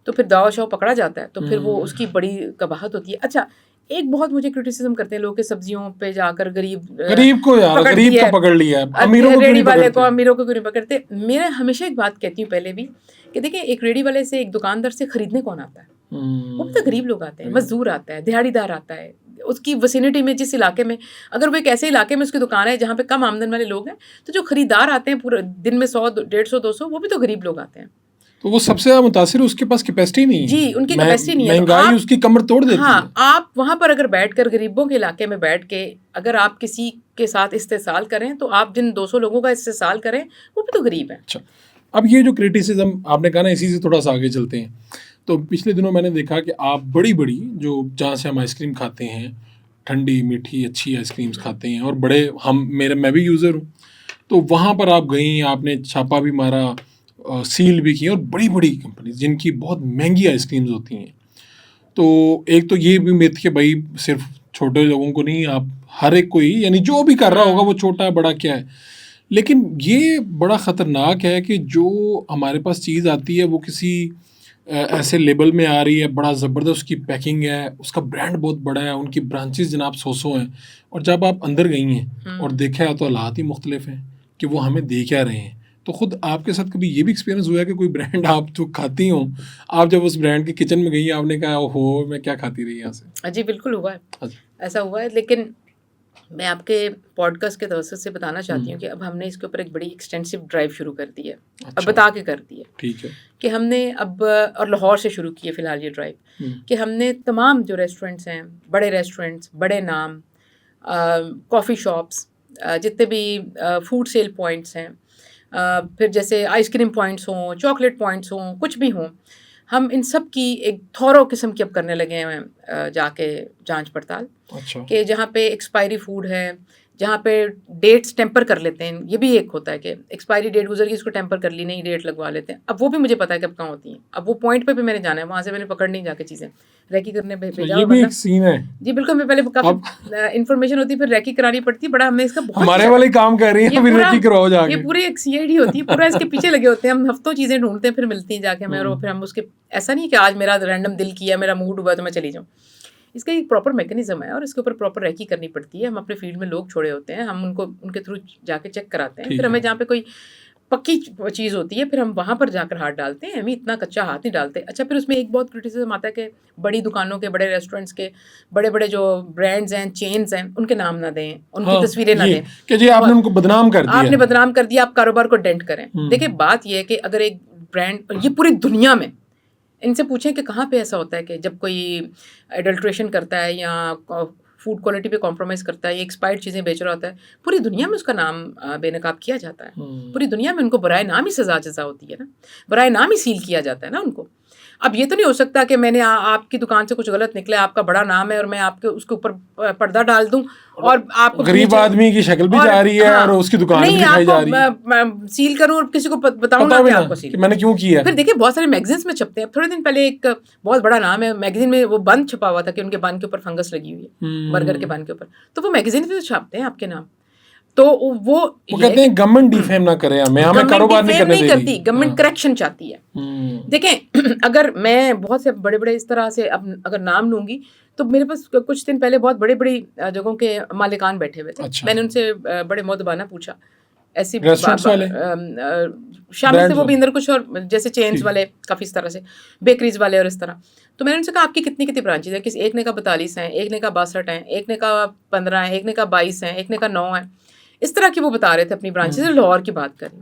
तो फिर दाव शाव पकड़ा जाता है, तो फिर वो उसकी बड़ी कबाहत होती है। अच्छा, एक बहुत मुझे क्रिटिसिज्म करते हैं लोग कि सब्जियों पे जाकर गरीब को यार गरीब को पकड़ लिया है, अमीरों को रेडी वाले को, अमीरों को क्यों नहीं पकड़ते। मैं हमेशा एक बात कहती हूँ पहले भी कि देखिए, एक रेडी वाले से, एक दुकानदार से खरीदने कौन आता है? वो भी तो गरीब लोग आते हैं, मजदूर आता है, दिहाड़ीदार आता है। उसकी विसिनिटी में, जिस इलाके में, अगर वो एक ऐसे इलाके में उसकी दुकान है जहाँ पे कम आमदन वाले लोग हैं, तो जो खरीदार आते हैं पूरे दिन में 100, 150, 200, वो भी तो गरीब लोग आते हैं। तो वो सबसे ज़्यादा मुतासिर, उसके पास कैपेसिटी नहीं है। जी, उनकी कैपेसिटी नहीं है। महंगाई उसकी कमर तोड़ देती है। हाँ, आप वहाँ पर अगर बैठकर गरीबों के इलाके में बैठ के अगर आप किसी के साथ इस्तेसाल करें, तो आप जिन 200 लोगों का इस्तेसाल करें, वो भी तो गरीब हैं। अच्छा, अब ये जो क्रिटिसिज्म आपने कहा ना, इसी से थोड़ा सा आगे चलते हैं। तो पिछले दिनों मैंने देखा कि आप बड़ी बड़ी, जो जहाँ से हम आइसक्रीम खाते हैं, ठंडी मीठी अच्छी आइसक्रीम्स खाते हैं, और बड़े मैं भी यूज़र हूँ, तो वहाँ पर आप गई, आपने छापा भी मारा, सील भी की, और बड़ी बड़ी कंपनीज जिनकी बहुत महंगी आइसक्रीम्स होती हैं। तो एक तो ये भी मिथ कि भाई सिर्फ छोटे लोगों को नहीं, आप हर एक को ही, यानी जो भी कर रहा होगा वो छोटा बड़ा क्या है। लेकिन ये बड़ा ख़तरनाक है कि जो हमारे पास चीज़ आती है वो किसी ऐसे लेबल में आ रही है, बड़ा ज़बरदस्त उसकी पैकिंग है, उसका ब्रांड बहुत बड़ा है, उनकी ब्रांचेस जनाब 100 हैं, और जब आप अंदर गई हैं और देखा है तो हालात ही मुख्तलिफ हैं कि वो हमें दे क्या रहे हैं। तो ख़ुद आपके साथ कभी ये भी एक्सपीरियंस हुआ है कि कोई ब्रांड आप जो खाती हो, आप जब उस ब्रांड के किचन में गई, आपने कहा ओहो मैं क्या खाती रही यहाँ से? जी बिल्कुल हुआ है, ऐसा हुआ है। लेकिन मैं आपके पॉडकास्ट के तवज्जुह से बताना चाहती हूँ कि अब हमने इसके ऊपर एक बड़ी एक्सटेंसिव ड्राइव शुरू कर दी है। अच्छा। अब बता के कर दी है, ठीक है, कि हमने अब, और लाहौर से शुरू की है फ़िलहाल ये ड्राइव, कि हमने तमाम जो रेस्टोरेंट्स हैं, बड़े रेस्टोरेंट्स, बड़े नाम, कॉफ़ी शॉप्स, जितने भी फूड सेल पॉइंट्स हैं, फिर जैसे आइसक्रीम पॉइंट्स हों, चॉकलेट पॉइंट्स हों, कुछ भी हों, हम इन सब की एक थॉरो किस्म की अब करने लगे हैं जाके जांच पड़ताल, अच्छा। कि जहाँ पे एक्सपायरी फूड है, जहाँ पे डेट्स टेम्पर कर लेते हैं। ये भी एक होता है कि एक्सपायरी डेट गुजर गई, इसको टेम्पर कर ली, नई डेट लगवा लेते हैं। अब वो भी मुझे पता है कि अब कहाँ होती हैं। अब वो पॉइंट पे भी मैंने जाना है, वहाँ से मैंने पकड़नी जाके चीज़ें रेकी करने भेजा। ये भी एक सीन है जी बिल्कुल, मैं पहले काफ़ी इन्फॉर्मेशन होती है, फिर रेकी करानी पड़ती है। बड़ा हमने इसका बहुत हमारे वाले काम कर रही है, फिर रेकी करवाओ जाके। ये पूरी एक सीआईडी होती है, पूरा इसके पीछे लगे होते हैं। हम हफ्तों चीज़ें ढूंढते हैं, फिर मिलती हैं जाके हमें, और फिर हम उसके, ऐसा नहीं कि आज मेरा रैंडम दिल किया, मेरा मूड हुआ तो मैं चली जाऊँ। इसका एक प्रॉपर मैकेनिज्म है और इसके ऊपर प्रॉपर रेकी करनी पड़ती है। हम अपने फील्ड में लोग छोड़े होते हैं, हम उनको उनके थ्रू जाके चेक कराते हैं। फिर हमें जहाँ पे कोई पक्की चीज़ होती है, फिर हम वहाँ पर जाकर हाथ डालते हैं। हम इतना कच्चा हाथ नहीं डालते। अच्छा, फिर उसमें एक बहुत क्रिटिसिज्म आता है कि बड़ी दुकानों के, बड़े रेस्टोरेंट्स के, बड़े बड़े जो ब्रांड्स हैं, चेन्स हैं, उनके नाम ना दें, उनकी तस्वीरें ना दें कि जी आपने उनको बदनाम कर दिया, आपने बदनाम कर दिया, आप कारोबार को डेंट करें। देखिए, बात यह है कि अगर एक ब्रांड, ये पूरी दुनिया में, इनसे पूछें कि कहाँ पे ऐसा होता है कि जब कोई एडल्ट्रेशन करता है या फूड क्वालिटी पे कॉम्प्रोमाइज़ करता है, या एक्सपायर्ड चीज़ें बेच रहा होता है, पूरी दुनिया में उसका नाम बेनकाब किया जाता है। पूरी दुनिया में उनको बराए नाम ही सज़ा जज़ा होती है ना, बराए नाम ही सील किया जाता है ना उनको। अब ये तो नहीं हो सकता कि मैंने आपकी दुकान से कुछ गलत निकला, आपका बड़ा नाम है और मैं आपके उसके ऊपर पर्दा डाल दूं और आपको गरीब आदमी की शक्ल भी जा रही है और उसकी दुकान भी दिखाई जा रही है, सील करूं और किसी को बताऊं ना कि आपको सील मैंने क्यों किया। फिर देखिए, बहुत सारे मैगजीन्स में छपते हैं। थोड़े दिन पहले एक बहुत बड़ा नाम है मैगजीन में, वो बन छपा हुआ था कि उनके बन के ऊपर फंगस लगी हुई है, बर्गर के बन के ऊपर। तो वो मैगजीन में छापते हैं आपके नाम। तो वो कहते हैं गवर्नमेंट डिफेम ना करे, हमें कारोबार नहीं करने देगी, करती, गवर्नमेंट करेक्शन चाहती है। देखें, अगर मैं बहुत से बड़े बड़े इस तरह से अब अगर नाम लूंगी, तो मेरे पास कुछ दिन पहले बहुत बड़ी बड़ी जगहों के मालिकान बैठे हुए थे। अच्छा। मैंने उनसे बड़े मुद्दबाना पूछा, ऐसी रेस्टोरेंट्स वाले शामिल थे वो भी अंदर कुछ, और जैसे चेन्स वाले काफ़ी इस तरह से, बेकरीज वाले और इस तरह। तो मैंने उनसे कहा, आपकी कितनी कितनी ब्रांचेज हैं? किसी एक ने कहा 42 हैं, एक ने कहा 62 हैं, एक ने कहा 15 हैं, एक ने कहा 22 हैं, एक ने कहा 9 हैं। इस तरह की वो बता रहे थे अपनी ब्रांचेज। लाहौर की बात करें,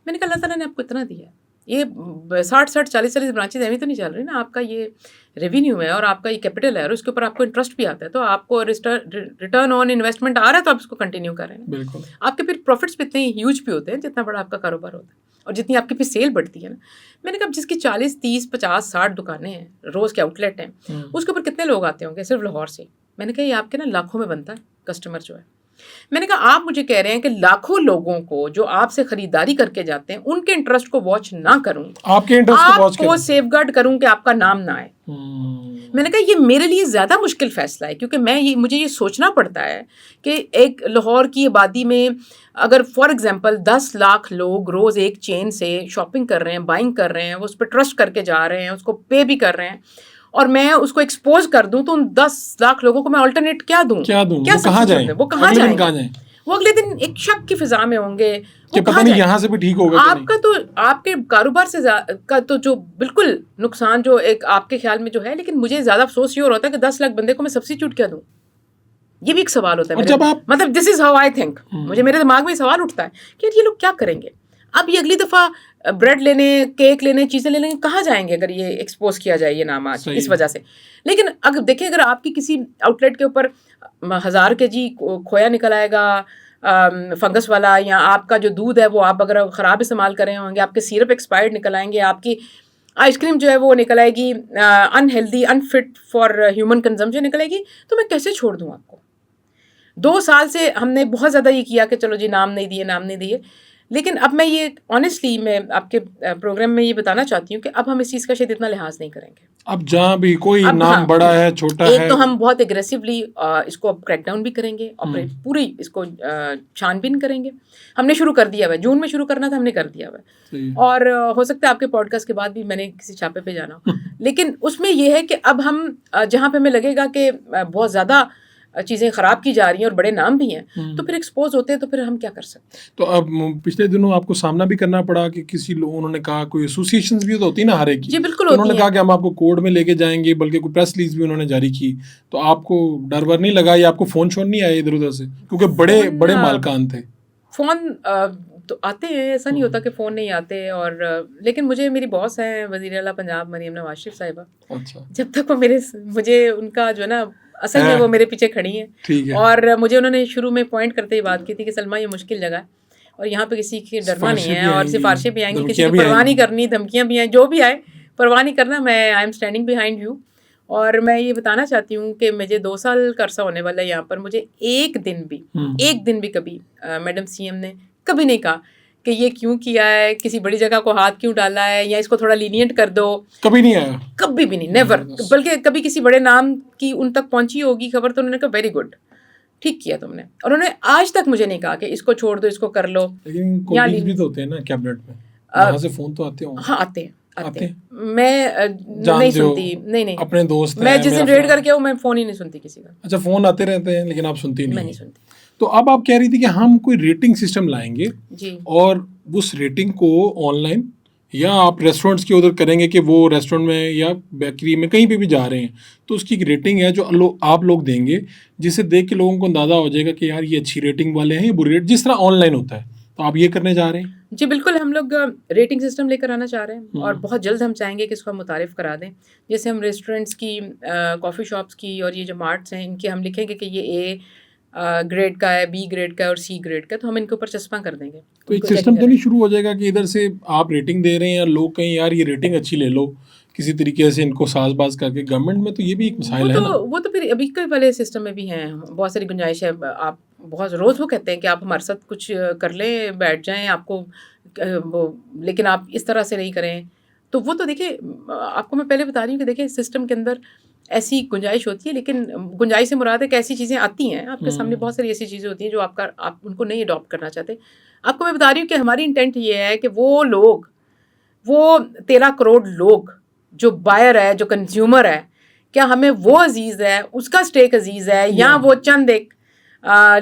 मैंने कहा अल्लाह ताला ने आपको इतना दिया, ये 60 40 ब्रांचेज ऐसी तो नहीं चल रही ना, आपका ये रेवेन्यू है और आपका ये कैपिटल है और उसके ऊपर आपको इंटरेस्ट भी आता है, तो आपको रिटर्न ऑन इन्वेस्टमेंट आ रहा है, तो आप इसको कंटिन्यू कर रहे हैं। बिल्कुल। आपके फिर प्रॉफिट्स भी इतने ह्यूज भी होते हैं जितना बड़ा आपका कारोबार होता है और जितनी आपकी फिर सेल बढ़ती है ना। मैंने कहा, जिसकी 40 30 50 60 दुकानें हैं, रोज़ के आउटलेट हैं, उसके ऊपर कितने लोग आते होंगे सिर्फ लाहौर से? मैंने कहा, ये आपके ना लाखों में बनता है कस्टमर जो है। मैंने कहा, आप मुझे कह रहे हैं कि लाखों लोगों को जो आपसे खरीदारी करके जाते हैं, उनके इंटरेस्ट को वॉच ना करूं, आपके इंटरेस्ट को वॉच करूं, आपको सेफगार्ड करूं कि आपका नाम ना आए। मैंने कहा, ये मेरे लिए ज़्यादा मुश्किल फैसला है, क्योंकि मुझे ये सोचना पड़ता है कि एक लाहौर की आबादी में अगर फॉर एग्जांपल 10 लाख लोग रोज़ एक चेन से शॉपिंग कर रहे हैं, बाइंग कर रहे हैं, वो उस पर ट्रस्ट करके जा रहे हैं, उसको पे भी कर रहे हैं, और मैं उसको एक्सपोज कर दूं, तो उन 10 लाख लोगों को मैं अल्टरनेट क्या दूं? क्या कहाँ जाएं? वो कहाँ जाएंगे? वो अगले दिन एक शक की फिजा में होंगे, कि पता नहीं यहाँ से भी ठीक होगा। आपका तो आपके कारोबार से का तो जो बिल्कुल नुकसान जो एक आपके ख्याल में जो है, लेकिन मुझे ज़्यादा अफसोस ये हो रहा था कि 10 लाख बंदे को मैं सब्स्टिट्यूट क्या दूं? ये भी एक सवाल होता है। मतलब this is how I think, मुझे मेरे दिमाग में सवाल उठता है कि ये लोग क्या करेंगे? अब ये अगली दफ़ा ब्रेड लेने, केक लेने, चीज़ें लेने कहाँ जाएंगे अगर ये एक्सपोज किया जाए ये नाम आज इस वजह से? लेकिन अगर देखें, अगर आपकी किसी आउटलेट के ऊपर 1000 kg खोया निकल आएगा फंगस वाला, या आपका जो दूध है वो आप अगर ख़राब इस्तेमाल कर रहे होंगे, आपके सिरप एक्सपायर्ड निकल आएंगे, आपकी आइसक्रीम जो है वो निकल आएगी unhealthy, unfit for human consumption निकल आएगी, तो मैं कैसे छोड़ दूँ आपको? 2 साल से हमने बहुत ज़्यादा ये किया कि चलो जी नाम नहीं दिए, लेकिन अब मैं ये ऑनेस्टली मैं आपके प्रोग्राम में ये बताना चाहती हूँ कि अब हम इस चीज़ का शायद इतना लिहाज नहीं करेंगे। अब जहाँ भी कोई नाम बड़ा है, छोटा है, एक तो हम बहुत एग्रेसिवली इसको अब क्रैकडाउन भी करेंगे और पूरी इसको छानबीन करेंगे। हमने शुरू कर दिया हुआ है, जून में शुरू करना था, हमने कर दिया हुआ है, और हो सकता है आपके पॉडकास्ट के बाद भी मैंने किसी छापे पे जाना हो। लेकिन उसमें यह है कि अब हम जहाँ पे हमें लगेगा कि बहुत ज़्यादा चीज़ें ख़राब की जा रही हैं और बड़े नाम भी हैं, तो फिर एक्सपोज होते हैं, तो फिर हम क्या कर सकते हैं? तो अब पिछले दिनों आपको सामना भी करना पड़ा कि किसी लोगों उन्होंने कहा, कोई एसोसिएशंस भी तो होती है ना हर एक की, जी बिल्कुल, तो उन्होंने कहा कि हम आपको कोर्ट में लेके जाएंगे, बल्कि कोई प्रेस रिलीज भी उन्होंने जारी की। तो आपको डर वर नहीं लगा, या आपको फ़ोन शोन नहीं आए इधर उधर से, क्योंकि बड़े मालकान थे? फ़ोन तो आते हैं, ऐसा नहीं होता कि फ़ोन नहीं आते, और लेकिन मुझे मेरी बॉस है वज़ीर आला पंजाब मरीम नवाज शरीफ साहिबा, अच्छा, जब तक वो मुझे उनका जो है ना, असल में वो मेरे पीछे खड़ी हैं, ठीक है, और मुझे उन्होंने शुरू में पॉइंट करते ही बात की थी कि सलमा ये मुश्किल जगह है और यहाँ पे किसी की डरना नहीं है, और सिफारिशें भी आएंगी, किसी की परवाह नहीं करनी, धमकियाँ भी आएँ, जो भी आए परवाह नहीं करना, मैं I am standing behind you. और मैं ये बताना चाहती हूँ कि मुझे 2 साल का अरसा होने वाला है यहाँ पर, मुझे एक दिन भी कभी मैडम सीएम ने कभी नहीं कहा कि ये क्यों किया है, किसी बड़ी जगह को हाथ क्यों डाला है, या इसको थोड़ा लीनियंट कर दो। कभी नहीं आया, कभी भी नहीं, नेवर। बल्कि कभी किसी बड़े नाम की उन तक पहुंची होगी खबर तो उन्होंने कहा वेरी गुड, ठीक किया तुमने। और उन्होंने आज तक मुझे नहीं कहा कि इसको छोड़ दो, इसको कर लो। लेकिन कोलीग्स भी तो होते हैं ना कैबिनेट में, वहाँ से फोन तो आते होंगे। हाँ आते हैं। जानते मैं नहीं हो, सुनती, नहीं अपने दोस्त मैं हैं, जिस दिन मेरा रेड करके आऊँ मैं फ़ोन ही नहीं सुनती किसी का। अच्छा, फोन आते रहते हैं लेकिन आप सुनती मैं नहीं नहीं सुनती तो अब आप कह रही थी कि हम कोई रेटिंग सिस्टम लाएंगे जी। और उस रेटिंग को ऑनलाइन या आप रेस्टोरेंट्स के उधर करेंगे कि वो रेस्टोरेंट में या बेकरी में कहीं पे भी जा रहे हैं तो उसकी एक रेटिंग है जो आप लोग देंगे, जिसे देख के लोगों को अंदाज़ा हो जाएगा कि यार ये अच्छी रेटिंग वाले हैं, ये बुरी रेट, जिस तरह ऑनलाइन होता है। तो आप ये करने जा रहे हैं? जी बिल्कुल, हम लोग रेटिंग सिस्टम लेकर आना चाह रहे हैं और बहुत जल्द हम चाहेंगे कि इसको हम मुतारिफ़ करा दें। जैसे हम रेस्टोरेंट्स की, कॉफ़ी शॉप्स की और ये जो मार्ट्स हैं इनके हम लिखेंगे कि ये ए ग्रेड का है, बी ग्रेड का है और सी ग्रेड का है, तो हम इनके ऊपर चस्पा कर देंगे। तो एक सिस्टम तो नहीं शुरू हो जाएगा कि इधर से आप रेटिंग दे रहे हैं और लोग कहीं यार ये रेटिंग अच्छी ले लो, किसी तरीके से इनको साज़बाज करके? गवर्नमेंट में तो ये भी एक मसाइल है ना। वो तो फिर अभी के वाले सिस्टम में भी हैं, बहुत सारी गुंजाइश है। आप बहुत रोज़ वो कहते हैं कि आप हमारे साथ कुछ कर लें, बैठ जाएं, आपको वो, लेकिन आप इस तरह से नहीं करें। तो वो तो देखिए, आपको मैं पहले बता रही हूँ कि देखिए सिस्टम के अंदर ऐसी गुंजाइश होती है, लेकिन गुंजाइश से मुराद है कि ऐसी चीज़ें आती हैं आपके सामने, बहुत सारी ऐसी चीज़ें होती हैं जो आप उनको नहीं अडॉप्ट करना चाहते। आपको मैं बता रही हूँ कि हमारी इंटेंट ये है कि वो 13 करोड़ लोग जो बायर है, जो कंज्यूमर है, क्या हमें वो अजीज़ है, उसका स्टेक अजीज़ है, या वो चंद एक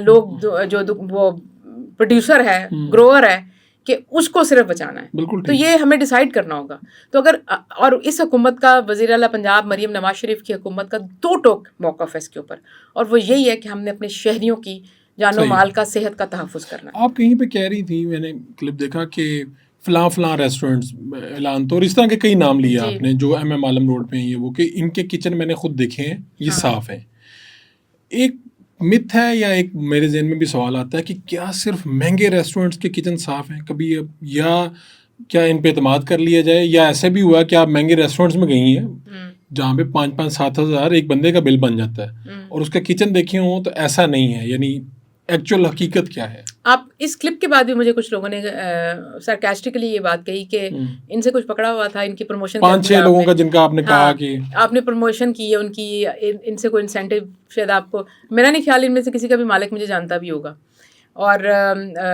लोग जो वो प्रोड्यूसर है, ग्रोअर है, कि उसको सिर्फ बचाना है। बिल्कुल तो ये हमें डिसाइड करना होगा। तो अगर और इस हुकूमत का, वज़ीर आला पंजाब मरीम नवाज शरीफ की हुकूमत का 2 टोक मौक़िफ़ है इसके ऊपर, और वो यही है कि हमने अपने शहरियों की जानो माल का, सेहत का तहफ़्फ़ुज़ करना है। आप कहीं पे कह रही थी, मैंने क्लिप देखा कि फ़लाँ रेस्टोरेंट्स ऐलान, तो और इस तरह के कई नाम लिए आपने जो MM आलम रोड पे हैं, ये वो, कि इनके किचन मैंने खुद देखे हैं, ये साफ़ है। एक मिथ है या एक मेरे ज़हन में भी सवाल आता है कि क्या सिर्फ महंगे रेस्टोरेंट्स के किचन साफ़ हैं कभी, या क्या इन पे एतमाद कर लिया जाए? या ऐसे भी हुआ कि आप महंगे रेस्टोरेंट्स में गई हैं जहाँ पे 5-5-7 हज़ार एक बंदे का बिल बन जाता है और उसका किचन देखे हों तो ऐसा नहीं है, यानी एक्चुअल हकीकत क्या है? आप इस क्लिप के बाद भी मुझे कुछ लोगों ने सरकास्टिकली ये बात कही कि इनसे कुछ पकड़ा हुआ था, इनकी प्रमोशन 5-6 लोगों का जिनका आपने कहा कि आपने प्रमोशन की है उनकी, इनसे कोई इंसेंटिव शायद आपको, मेरा नहीं ख्याल इनमें से किसी का भी मालिक मुझे जानता भी होगा और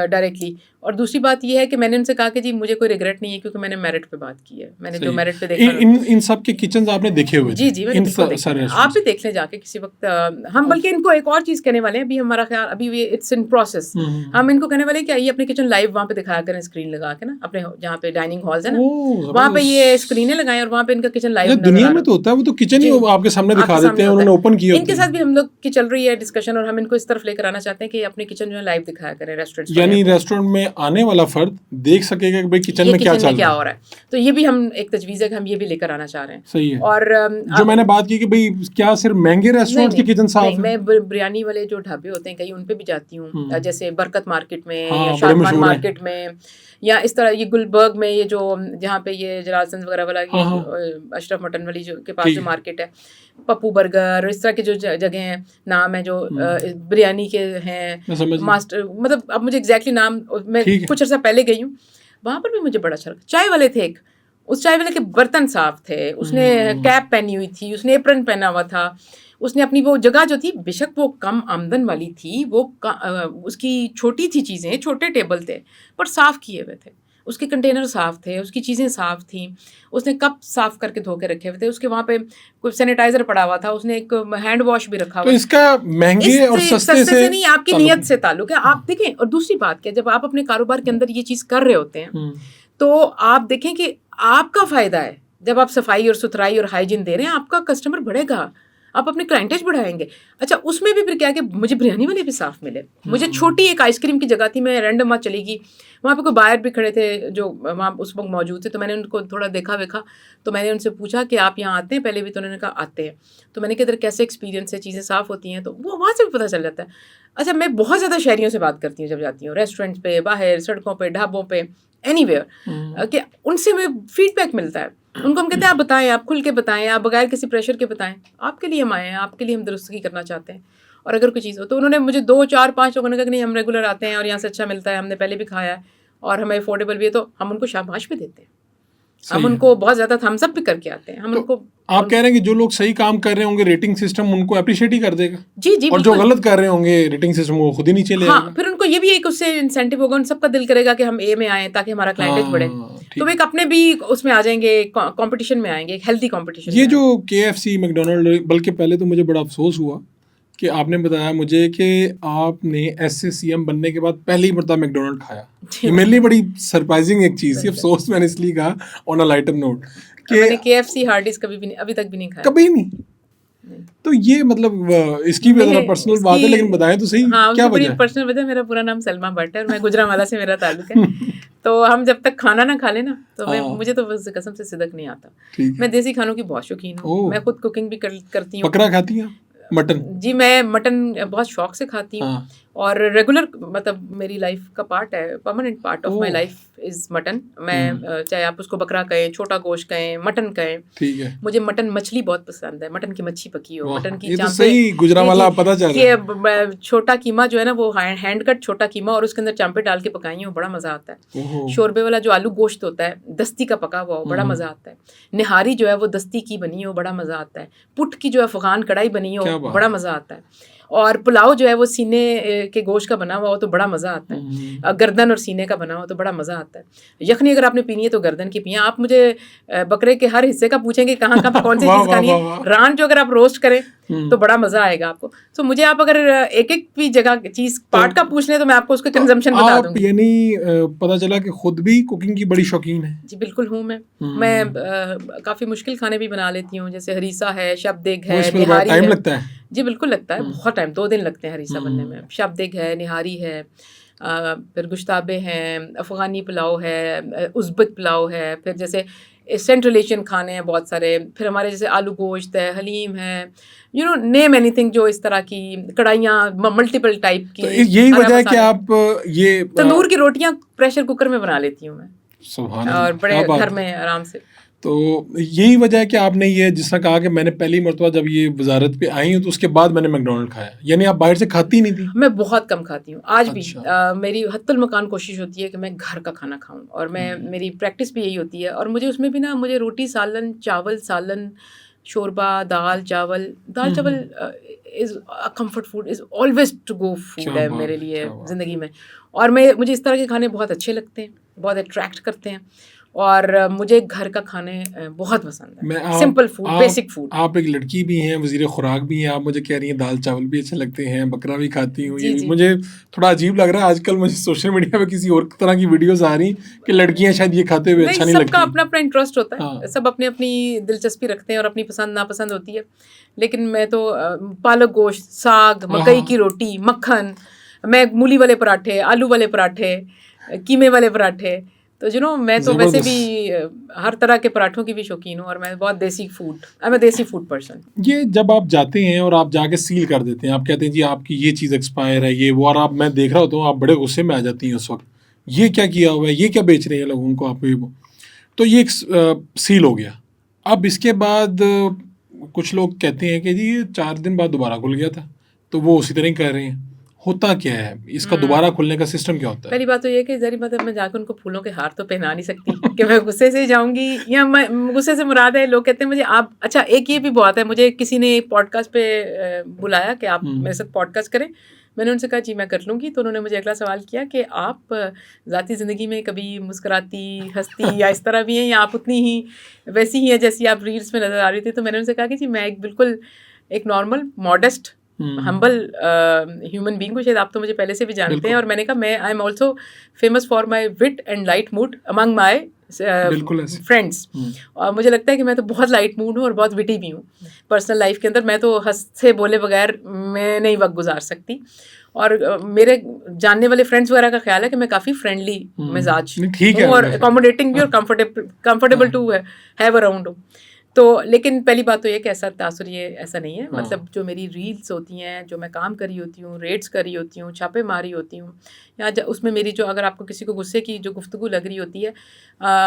डायरेक्टली। और दूसरी बात ये है कि मैंने उनसे कहा कि जी मुझे कोई रिग्रेट नहीं है क्योंकि मैंने मेरिट पे बात की है, मैंने जो मेरिट पे देखा। इन सब के किचन्स आपने देखे हुए? जी जी, मैंने आप भी देख लें जाके किसी वक्त। हम बल्कि इनको एक और चीज़ कहने वाले हैं, अभी हमारा ख्याल अभी इट्स इन प्रोसेस, हम इनको कहने वाले हैं कि आइए अपने किचन लाइव वहाँ पे दिखाया करें, स्क्रीन लगा के ना, अपने जहाँ पे डाइनिंग हॉल्स है ना वहाँ पे ये स्क्रीनें लगाएं और वहाँ पे इनका किचन लाइव। दुनिया में तो होता है, वो तो किचन ही आपके सामने दिखा देते हैं, उन्होंने ओपन किया। इनके साथ भी हम लोग की चल रही है डिस्कशन और हम इनको इस तरफ लेकर आना चाहते हैं कि अपने किचन जो है लाइव दिखाया करें रेस्टोरेंट्स, यानी रेस्टोरेंट में आने वाला फर्द देख सकेगा कि भाई किचन में क्या चल रहा है, हो रहा है। तो ये भी हम एक तजवीज़ है कि हम ये भी लेकर आना चाह रहे हैं। सही है। और जो मैंने बात की कि भाई क्या सिर्फ महंगे रेस्टोरेंट की किचन साफ है? मैं बिरयानी वाले जो ढाबे होते हैं कहीं उन पे भी जाती हूँ, जैसे बरकत मार्केट में या शादमान मार्केट में, या इस तरह ये गुलबर्ग में, ये जो जहाँ पे ये जलालसंस वगैरह वाला अशरफ मटन वाली जो के पास जो मार्केट है, पप्पू बर्गर, इस तरह के जो जगह हैं, नाम है जो बिरयानी के हैं, मास्टर, मतलब अब मुझे एग्जैक्टली नाम, मैं कुछ अर्सा पहले गई हूँ, वहाँ पर भी मुझे बड़ा अच्छा लगा। चाय वाले थे एक, उस चाय वाले के बर्तन साफ थे, उसने कैप पहनी हुई थी, उसने एप्रन पहना हुआ था, उसने अपनी वो जगह जो थी, बेशक वो कम आमदन वाली थी, वो उसकी छोटी थी चीज़ें, छोटे टेबल थे पर साफ़ किए हुए थे, उसके कंटेनर साफ़ थे, उसकी चीज़ें साफ़ थी, उसने कप साफ़ करके धो के रखे हुए थे, उसके वहाँ पे कोई सैनिटाइज़र पड़ा हुआ था, उसने एक हैंड वॉश भी रखा हुआ। तो इसका महंगे और सस्ते से नहीं, आपकी नीयत से ताल्लुक है। आप देखें, और दूसरी बात क्या, जब आप अपने कारोबार के अंदर ये चीज़ कर रहे होते हैं तो आप देखें कि आपका फ़ायदा है। जब आप सफाई और सुथराई और हाइजीन दे रहे हैं, आपका कस्टमर बढ़ेगा, आप अपने क्लाइंटेज बढ़ाएंगे। अच्छा, उसमें भी फिर क्या है कि मुझे बिरयानी वाले भी साफ मिले। मुझे छोटी एक आइसक्रीम की जगह थी, मैं रैंडम वहाँ चली गई, वहाँ पे कोई बायर भी खड़े थे जो वहाँ उस वक्त मौजूद थे, तो मैंने उनको थोड़ा देखा वेखा, तो मैंने उनसे पूछा कि आप यहाँ आते हैं पहले भी? तो उन्होंने कहा आते हैं। तो मैंने कहा इधर कैसे एक्सपीरियंस है, चीज़ें साफ़ होती हैं? तो वो वहाँ से भी पता चल जाता है। अच्छा, मैं बहुत ज़्यादा शहरियों से बात करती हूँ जब जाती हूँ रेस्टोरेंट्स पे, बाहर सड़कों पर, ढाबों पर, एनीवेयर, कि उनसे हमें फीडबैक मिलता है उनको हम कहते हैं आप बताएं, आप खुल के बताएं, आप बगैर किसी प्रेशर के बताएं, आपके लिए हम आए हैं, आपके लिए हम दुरुस्तगी करना चाहते हैं। और अगर कोई चीज़ हो तो उन्होंने मुझे 2 4 5 लोगों ने कहा कि नहीं हम रेगुलर आते हैं और यहाँ से अच्छा मिलता है, हमने पहले भी खाया है और हमें अफोर्डेबल भी है, तो हम उनको शाबाश भी देते हैं। हम उनको बहुत ज़्यादा थम्स अप भी करके आते हैं। हम उनको आप कह रहे हैं कि जो लोग सही काम कर रहे होंगे रेटिंग सिस्टम उनको अप्रिशिएट ही कर देगा, जी जी, और जो गलत कर रहे होंगे रेटिंग सिस्टम वो खुद ही नीचे ले हाँ, फिर उनको ये भी एक उससे इंसेंटिव होगा, उन सबका दिल करेगा कि हम ए में आए ताकि हमारा क्लाइंटेज बढ़े, तो वे एक अपने भी उसमें आ जाएंगे, कंपटीशन में आएंगे, एक हेल्दी कंपटीशन। ये जो KFC मैकडोनल्ड, बल्कि पहले तो मुझे बड़ा अफसोस हुआ कि आपने बताया मुझे कि आपने SCM बनने के बाद पहली मरतबा मैकडोनल्ड खाया। ये मेरे लिए बड़ी सरप्राइजिंग एक चीज़ थी। अफसोस मैंने इसलिए कहा ऑन अ लाइटर नोट कि मैंने KFC हार्डीज कभी भी नहीं, अभी तक भी नहीं खाया, कभी नहीं। तो ये मतलब इसकी भी ज़रा पर्सनल बात है, लेकिन बताएं तो सही। हाँ, क्या बड़ी वजह? पर्सनल वजह, मेरा पूरा नाम सलमा भट्ट है और मैं गुजरांवाला से मेरा ताल्लुक है। तो हम जब तक खाना ना खा लेना तो मुझे तो कसम से सिदक नहीं आता। मैं देसी खानों की बहुत शौकीन हूँ, मैं खुद कुकिंग भी करती हूँ। बकरा खाती हैं? मटन? जी, मैं मटन बहुत शौक से खाती हूँ और रेगुलर, मतलब मेरी लाइफ का पार्ट है, permanent part of my life is mutton. मैं चाहे आप उसको बकरा कहें, छोटा गोश्त कहें, मटन कहें, ठीक है, मुझे मटन मछली बहुत पसंद है। मटन की मच्छी पकी हो, मटन की चांपे, सही गुजरांवाला पता चल रहा है। छोटा कीमा जो है ना, वो हैंड कट छोटा कीमा और उसके अंदर चांपे डाल के पकाई हो, बड़ा मजा आता है। शोरबे वाला जो आलू गोश्त होता है दस्ती का पका हुआ हो, बड़ा मजा आता है। निहारी जो है वो दस्ती की बनी हो, बड़ा मजा आता है। पुट की जो है अफगान कढ़ाई बनी हो, बड़ा मजा आता है। और पुलाव जो है वो सीने के गोश्त का बना हुआ हो तो बड़ा मज़ा आता है। गर्दन और सीने का बना हो तो बड़ा मज़ा आता है। यखनी अगर आपने पीनी है तो गर्दन की पिए। आप मुझे बकरे के हर हिस्से का पूछेंगे कहाँ कहाँ कौन सी चीज़ खानी है। रान जो अगर आप रोस्ट करें तो बड़ा मज़ा आएगा आपको। तो मुझे आप अगर एक एक भी जगह चीज़ पार्ट का पूछ लें तो मैं आपको उसका कंजम्पशन बता दूँगी। यानी पता चला कि खुद भी कुकिंग की बड़ी शौकीन है। जी बिल्कुल हूँ मैं काफ़ी मुश्किल खाने भी बना लेती हूँ, जैसे हरीसा है, शबदेग है, निहारी है। टाइम लगता है? जी बिल्कुल लगता है, बहुत टाइम, 2 दिन लगते हैं हरीसा बनने में। शबदेग है, निहारी है, फिर गुश्ताबे हैं, अफ़गानी पुलाव है, उज़्बेक पुलाव है, फिर जैसे सेंट्रल एशियन खाने हैं बहुत सारे, फिर हमारे जैसे आलू गोश्त है, हलीम है, यू नो नेम एनीथिंग, जो इस तरह की कढ़ाइयाँ मल्टीपल टाइप की। तो यही वजह है कि आप ये तंदूर की रोटियाँ प्रेशर कुकर में बना लेती हूँ मैं, और बड़े घर में आराम से। तो यही वजह है कि आपने ये जिसने कहा कि मैंने पहली मरतबा जब ये वजारत पे आई हूँ तो उसके बाद मैंने मैकडोनल्ड खाया, यानी आप बाहर से खाती नहीं थी? मैं बहुत कम खाती हूँ आज भी। मेरी हत्तुल मकान कोशिश होती है कि मैं घर का खाना खाऊं, और मैं मेरी प्रैक्टिस भी यही होती है। और मुझे उसमें भी ना, मुझे रोटी, सालन, चावल, सालन, शोरबा, dal chawal is a comfort food, is always to go food है मेरे लिए ज़िंदगी में। और मुझे इस तरह के खाने बहुत अच्छे लगते हैं, बहुत अट्रैक्ट करते हैं, और मुझे घर का खाने बहुत पसंद है। Simple food, basic food. आप एक लड़की भी हैं, वज़ीर खुराक भी हैं, आप मुझे कह रही हैं दाल चावल भी अच्छे लगते हैं, बकरा भी खाती हूँ। ये मुझे थोड़ा अजीब लग रहा है आजकल, मुझे सोशल मीडिया पे किसी और तरह की वीडियोस आ रही कि लड़कियां शायद ये खाते हुए अच्छा नहीं लगती। सबका अपना अपना इंटरेस्ट होता है, सब अपनी अपनी दिलचस्पी रखते हैं और अपनी पसंद नापसंद होती है। लेकिन मैं तो पालक गोश्त, साग, मकई की रोटी, मक्खन, मैं मूली वाले पराठे, आलू वाले पराठे, कीमे वाले पराठे, तो मैं तो वैसे भी हर तरह के पराठों की भी शौकीन हूँ, और मैं बहुत देसी फूड पर्सन। ये जब आप जाते हैं और आप जाके सील कर देते हैं, आप कहते हैं जी आपकी ये चीज़ एक्सपायर है, ये वो, और मैं देख रहा होता हूँ आप बड़े गुस्से में आ जाती हैं उस वक्त, ये क्या किया हुआ है, ये क्या बेच रहे हैं लोगों को आप, वो तो ये एक सील हो गया। अब इसके बाद कुछ लोग कहते हैं कि जी ये 4 दिन बाद दोबारा खुल गया था, तो वो उसी तरह ही कर रहे हैं। होता क्या है इसका, दोबारा खुलने का सिस्टम क्या होता है? पहली बात तो ये कि जरी मतलब मैं जाकर उनको फूलों के हार तो पहना नहीं सकती कि मैं गुस्से से जाऊंगी, या मैं गुस्से से मुराद है, लोग कहते हैं मुझे आप, अच्छा एक ये भी बहुत है, मुझे किसी ने एक पॉडकास्ट पे बुलाया कि आप मेरे साथ पॉडकास्ट करें। मैंने उनसे कहा जी मैं कर लूँगी। तो उन्होंने मुझे अगला सवाल किया कि आप ज़ाती ज़िंदगी में कभी मुस्कुराती, हंसती या इस तरह भी हैं, या आप उतनी ही वैसी ही हैं जैसी आप रील्स में नज़र आ रही थी? तो मैंने उनसे कहा कि जी मैं बिल्कुल एक normal, modest, humble human being हूँ। शायद आप तो मुझे पहले से भी जानते हैं। और मैंने कहा मैं I am also famous for my wit and light mood among my friends. और मुझे लगता है कि मैं तो बहुत लाइट मूड हूँ और बहुत विटी भी हूँ पर्सनल लाइफ के अंदर। मैं तो हंसे बोले बगैर मैं नहीं वक्त गुजार सकती। और मेरे जानने वाले फ्रेंड्स वगैरह का ख्याल है कि मैं काफ़ी फ्रेंडली मिजाज हूँ और अकोमोडेटिंग भी और कंफर्टेबल टू हैव अराउंड हूँ। तो लेकिन पहली बात तो ये कि ऐसा तासुर ये ऐसा नहीं है, हाँ। मतलब जो मेरी रील्स होती हैं, जो मैं काम कर रही होती हूँ, रेड्स कर रही होती हूँ, छापे मारी होती हूँ, या उसमें मेरी जो, अगर आपको किसी को गुस्से की जो गुफ्तगू लग रही होती है,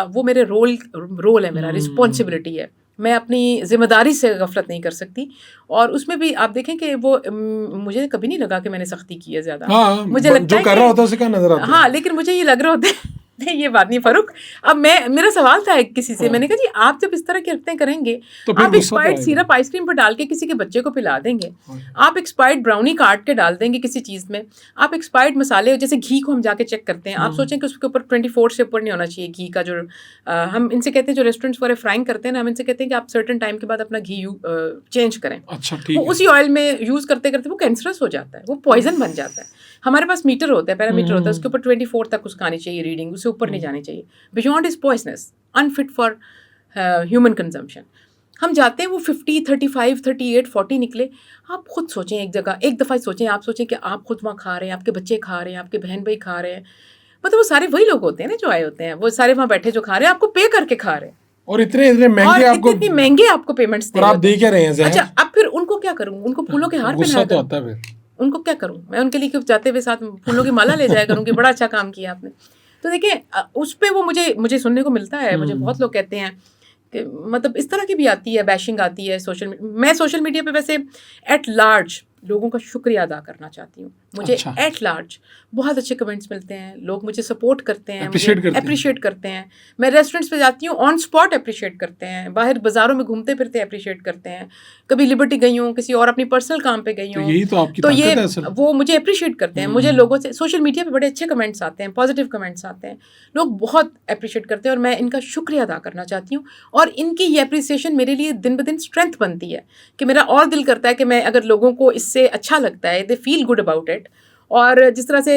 वो मेरे रोल है, मेरा रिस्पॉन्सिबिलिटी है। मैं अपनी ज़िम्मेदारी से गफलत नहीं कर सकती। और उसमें भी आप देखें कि वो मुझे कभी नहीं लगा कि मैंने सख्ती की है ज़्यादा। हाँ, मुझे लगता जो है कर रहा होता है उसे क्या नजर आता है। हाँ, लेकिन मुझे ये लग रहा होता है नहीं, ये बात नहीं फारूक। अब मेरा सवाल था किसी से, मैंने कहा जी आप जब इस तरह की हरकतें करेंगे, तो फिर आप गुस्सा तो एक्सपायर्ड आएगा। सिरप आइसक्रीम पर डाल के किसी के बच्चे को पिला देंगे, आप एक्सपायर्ड ब्राउनी काट के डाल देंगे किसी चीज़ में, आप एक्सपायर्ड मसाले, जैसे घी को हम जाके चेक करते हैं, आप सोचें कि उसके ऊपर 24 से ऊपर नहीं होना चाहिए घी का, जो हम इनसे कहते हैं, जो रेस्टोरेंट्स वाले फ्राइंग करते हैं ना, हम इनसे कहते हैं कि आप सर्टेन टाइम के बाद अपना घी चेंज करें। अच्छा, ठीक वो है। उसी ऑयल में यूज़ करते करते वो कैंसरस हो जाता है, वो पॉइजन बन जाता है। हमारे पास मीटर होता है, पैरामीटर होता है, उसके ऊपर 24 तक उसका आनी चाहिए रीडिंग, उससे ऊपर नहीं जानी चाहिए। Beyond is poisonous, unfit for human consumption. हम जाते हैं वो 50, 35, 38, 40 निकले। आप खुद सोचें, एक जगह एक दफ़ा सोचें, आप सोचें कि आप खुद वहाँ खा रहे हैं, आपके बच्चे खा रहे हैं, आपके बहन भाई खा रहे हैं, मतलब वो सारे वही लोग होते हैं ना जो आए होते हैं, वो सारे वहाँ बैठे जो खा रहे हैं, आपको पे करके खा रहे हैं, और इतने महंगे आपको, इतनी महंगे आपको पेमेंट्स और आप दे क्या रहे हैं? अच्छा, अब फिर उनको क्या करूँ? उनको फूलों के हार गुस्सा पहनाया तो करूँ, आता है फिर। उनको क्या करूँ? मैं उनके लिए क्यों जाते हुए साथ फूलों की माला ले जाया करूँ कि बड़ा अच्छा काम किया आपने। तो देखिए उस पे वो मुझे सुनने को मिलता है, मुझे बहुत लोग कहते हैं कि मतलब इस तरह की भी आती है, बैशिंग आती है मैं सोशल मीडिया पे वैसे एट लार्ज लोगों का शुक्रिया अदा करना चाहती हूँ। मुझे अच्छा। एट लार्ज बहुत अच्छे कमेंट्स मिलते हैं, लोग मुझे सपोर्ट करते हैं, अप्रिशिएट करते हैं। मैं रेस्टोरेंट्स पे जाती हूँ, ऑन स्पॉट अप्रिशिएट करते हैं, बाहर बाज़ारों में घूमते फिरते अप्रिशिएट करते हैं, कभी लिबर्टी गई हूँ, किसी और अपनी पर्सनल काम पे गई तो हूँ, यही तो आपकी तो ताकत ये है असल। वो मुझे अप्रिशिएट करते हैं। मुझे लोगों से सोशल मीडिया पे बड़े अच्छे कमेंट्स आते हैं, पॉजिटिव कमेंट्स आते हैं, लोग बहुत अप्रिशिएट करते हैं और मैं इनका शुक्रिया अदा करना चाहती हूँ। और इनकी ये अप्रिसिएशन मेरे लिए दिन ब दिन स्ट्रेंथ बनती है कि मेरा और दिल करता है कि मैं, अगर लोगों को इससे अच्छा लगता है, they feel good about it. और जिस तरह से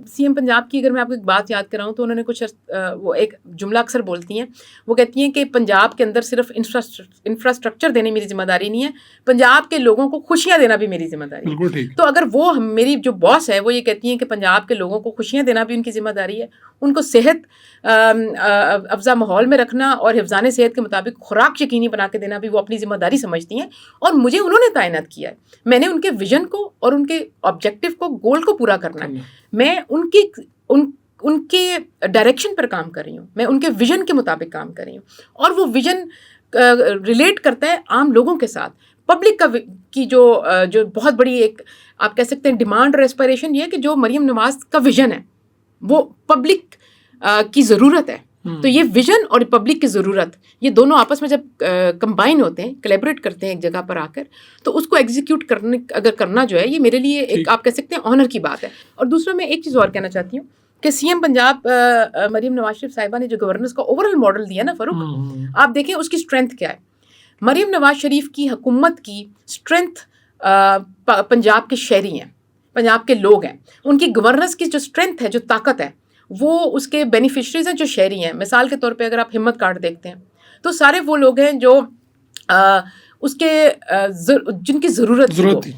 सीएम पंजाब की अगर मैं आपको एक बात याद कराऊँ, तो उन्होंने कुछ वो एक जुमला अक्सर बोलती हैं, वो कहती हैं कि पंजाब के अंदर सिर्फ इंफ्रास्ट्रक्चर देने मेरी जिम्मेदारी नहीं है, पंजाब के लोगों को खुशियाँ देना भी मेरी जिम्मेदारी है। बिल्कुल ठीक। तो अगर वो मेरी जो बॉस है वो ये कहती हैं कि पंजाब के लोगों को खुशियाँ देना भी उनकी जिम्मेदारी है, उनको सेहत अफजा माहौल में रखना और हिफ्ज़ान सेहत के मुताबिक खुराक यकीनी बना के देना भी वो अपनी जिम्मेदारी समझती हैं, और मुझे उन्होंने तैनात किया है। मैंने उनके विजन को और उनके ऑब्जेक्टिव को, गोल को पूरा करना है। मैं उनके डायरेक्शन पर काम कर रही हूँ, मैं उनके विजन के मुताबिक काम कर रही हूँ, और वो विजन रिलेट करता है आम लोगों के साथ। पब्लिक की जो बहुत बड़ी एक आप कह सकते हैं डिमांड और एस्पिरेशन ये है कि जो मरियम नवाज का विजन है वो पब्लिक की ज़रूरत है। तो ये विजन और पब्लिक की ज़रूरत, ये दोनों आपस में जब कंबाइन होते हैं, कोलैबोरेट करते हैं एक जगह पर आकर, तो उसको एग्जीक्यूट करना जो है, ये मेरे लिए एक आप कह सकते हैं ऑनर की बात है। और दूसरा मैं एक चीज़ और कहना चाहती हूँ कि सीएम पंजाब मरियम नवाज शरीफ साहिबा ने जो गवर्नेंस का ओवरऑल मॉडल दिया ना फारूक, आप देखें उसकी स्ट्रेंथ क्या है। मरियम नवाज शरीफ की हुकूमत की स्ट्रेंथ पंजाब के शहरी हैं, पंजाब के लोग हैं, उनकी गवर्नेंस की जो स्ट्रेंथ है, जो ताकत है, वो उसके बेनिफिशरीज हैं जो शहरी हैं। मिसाल के तौर पे अगर आप हिम्मत कार्ड देखते हैं तो सारे वो लोग हैं जो उसके जिनकी ज़रूरत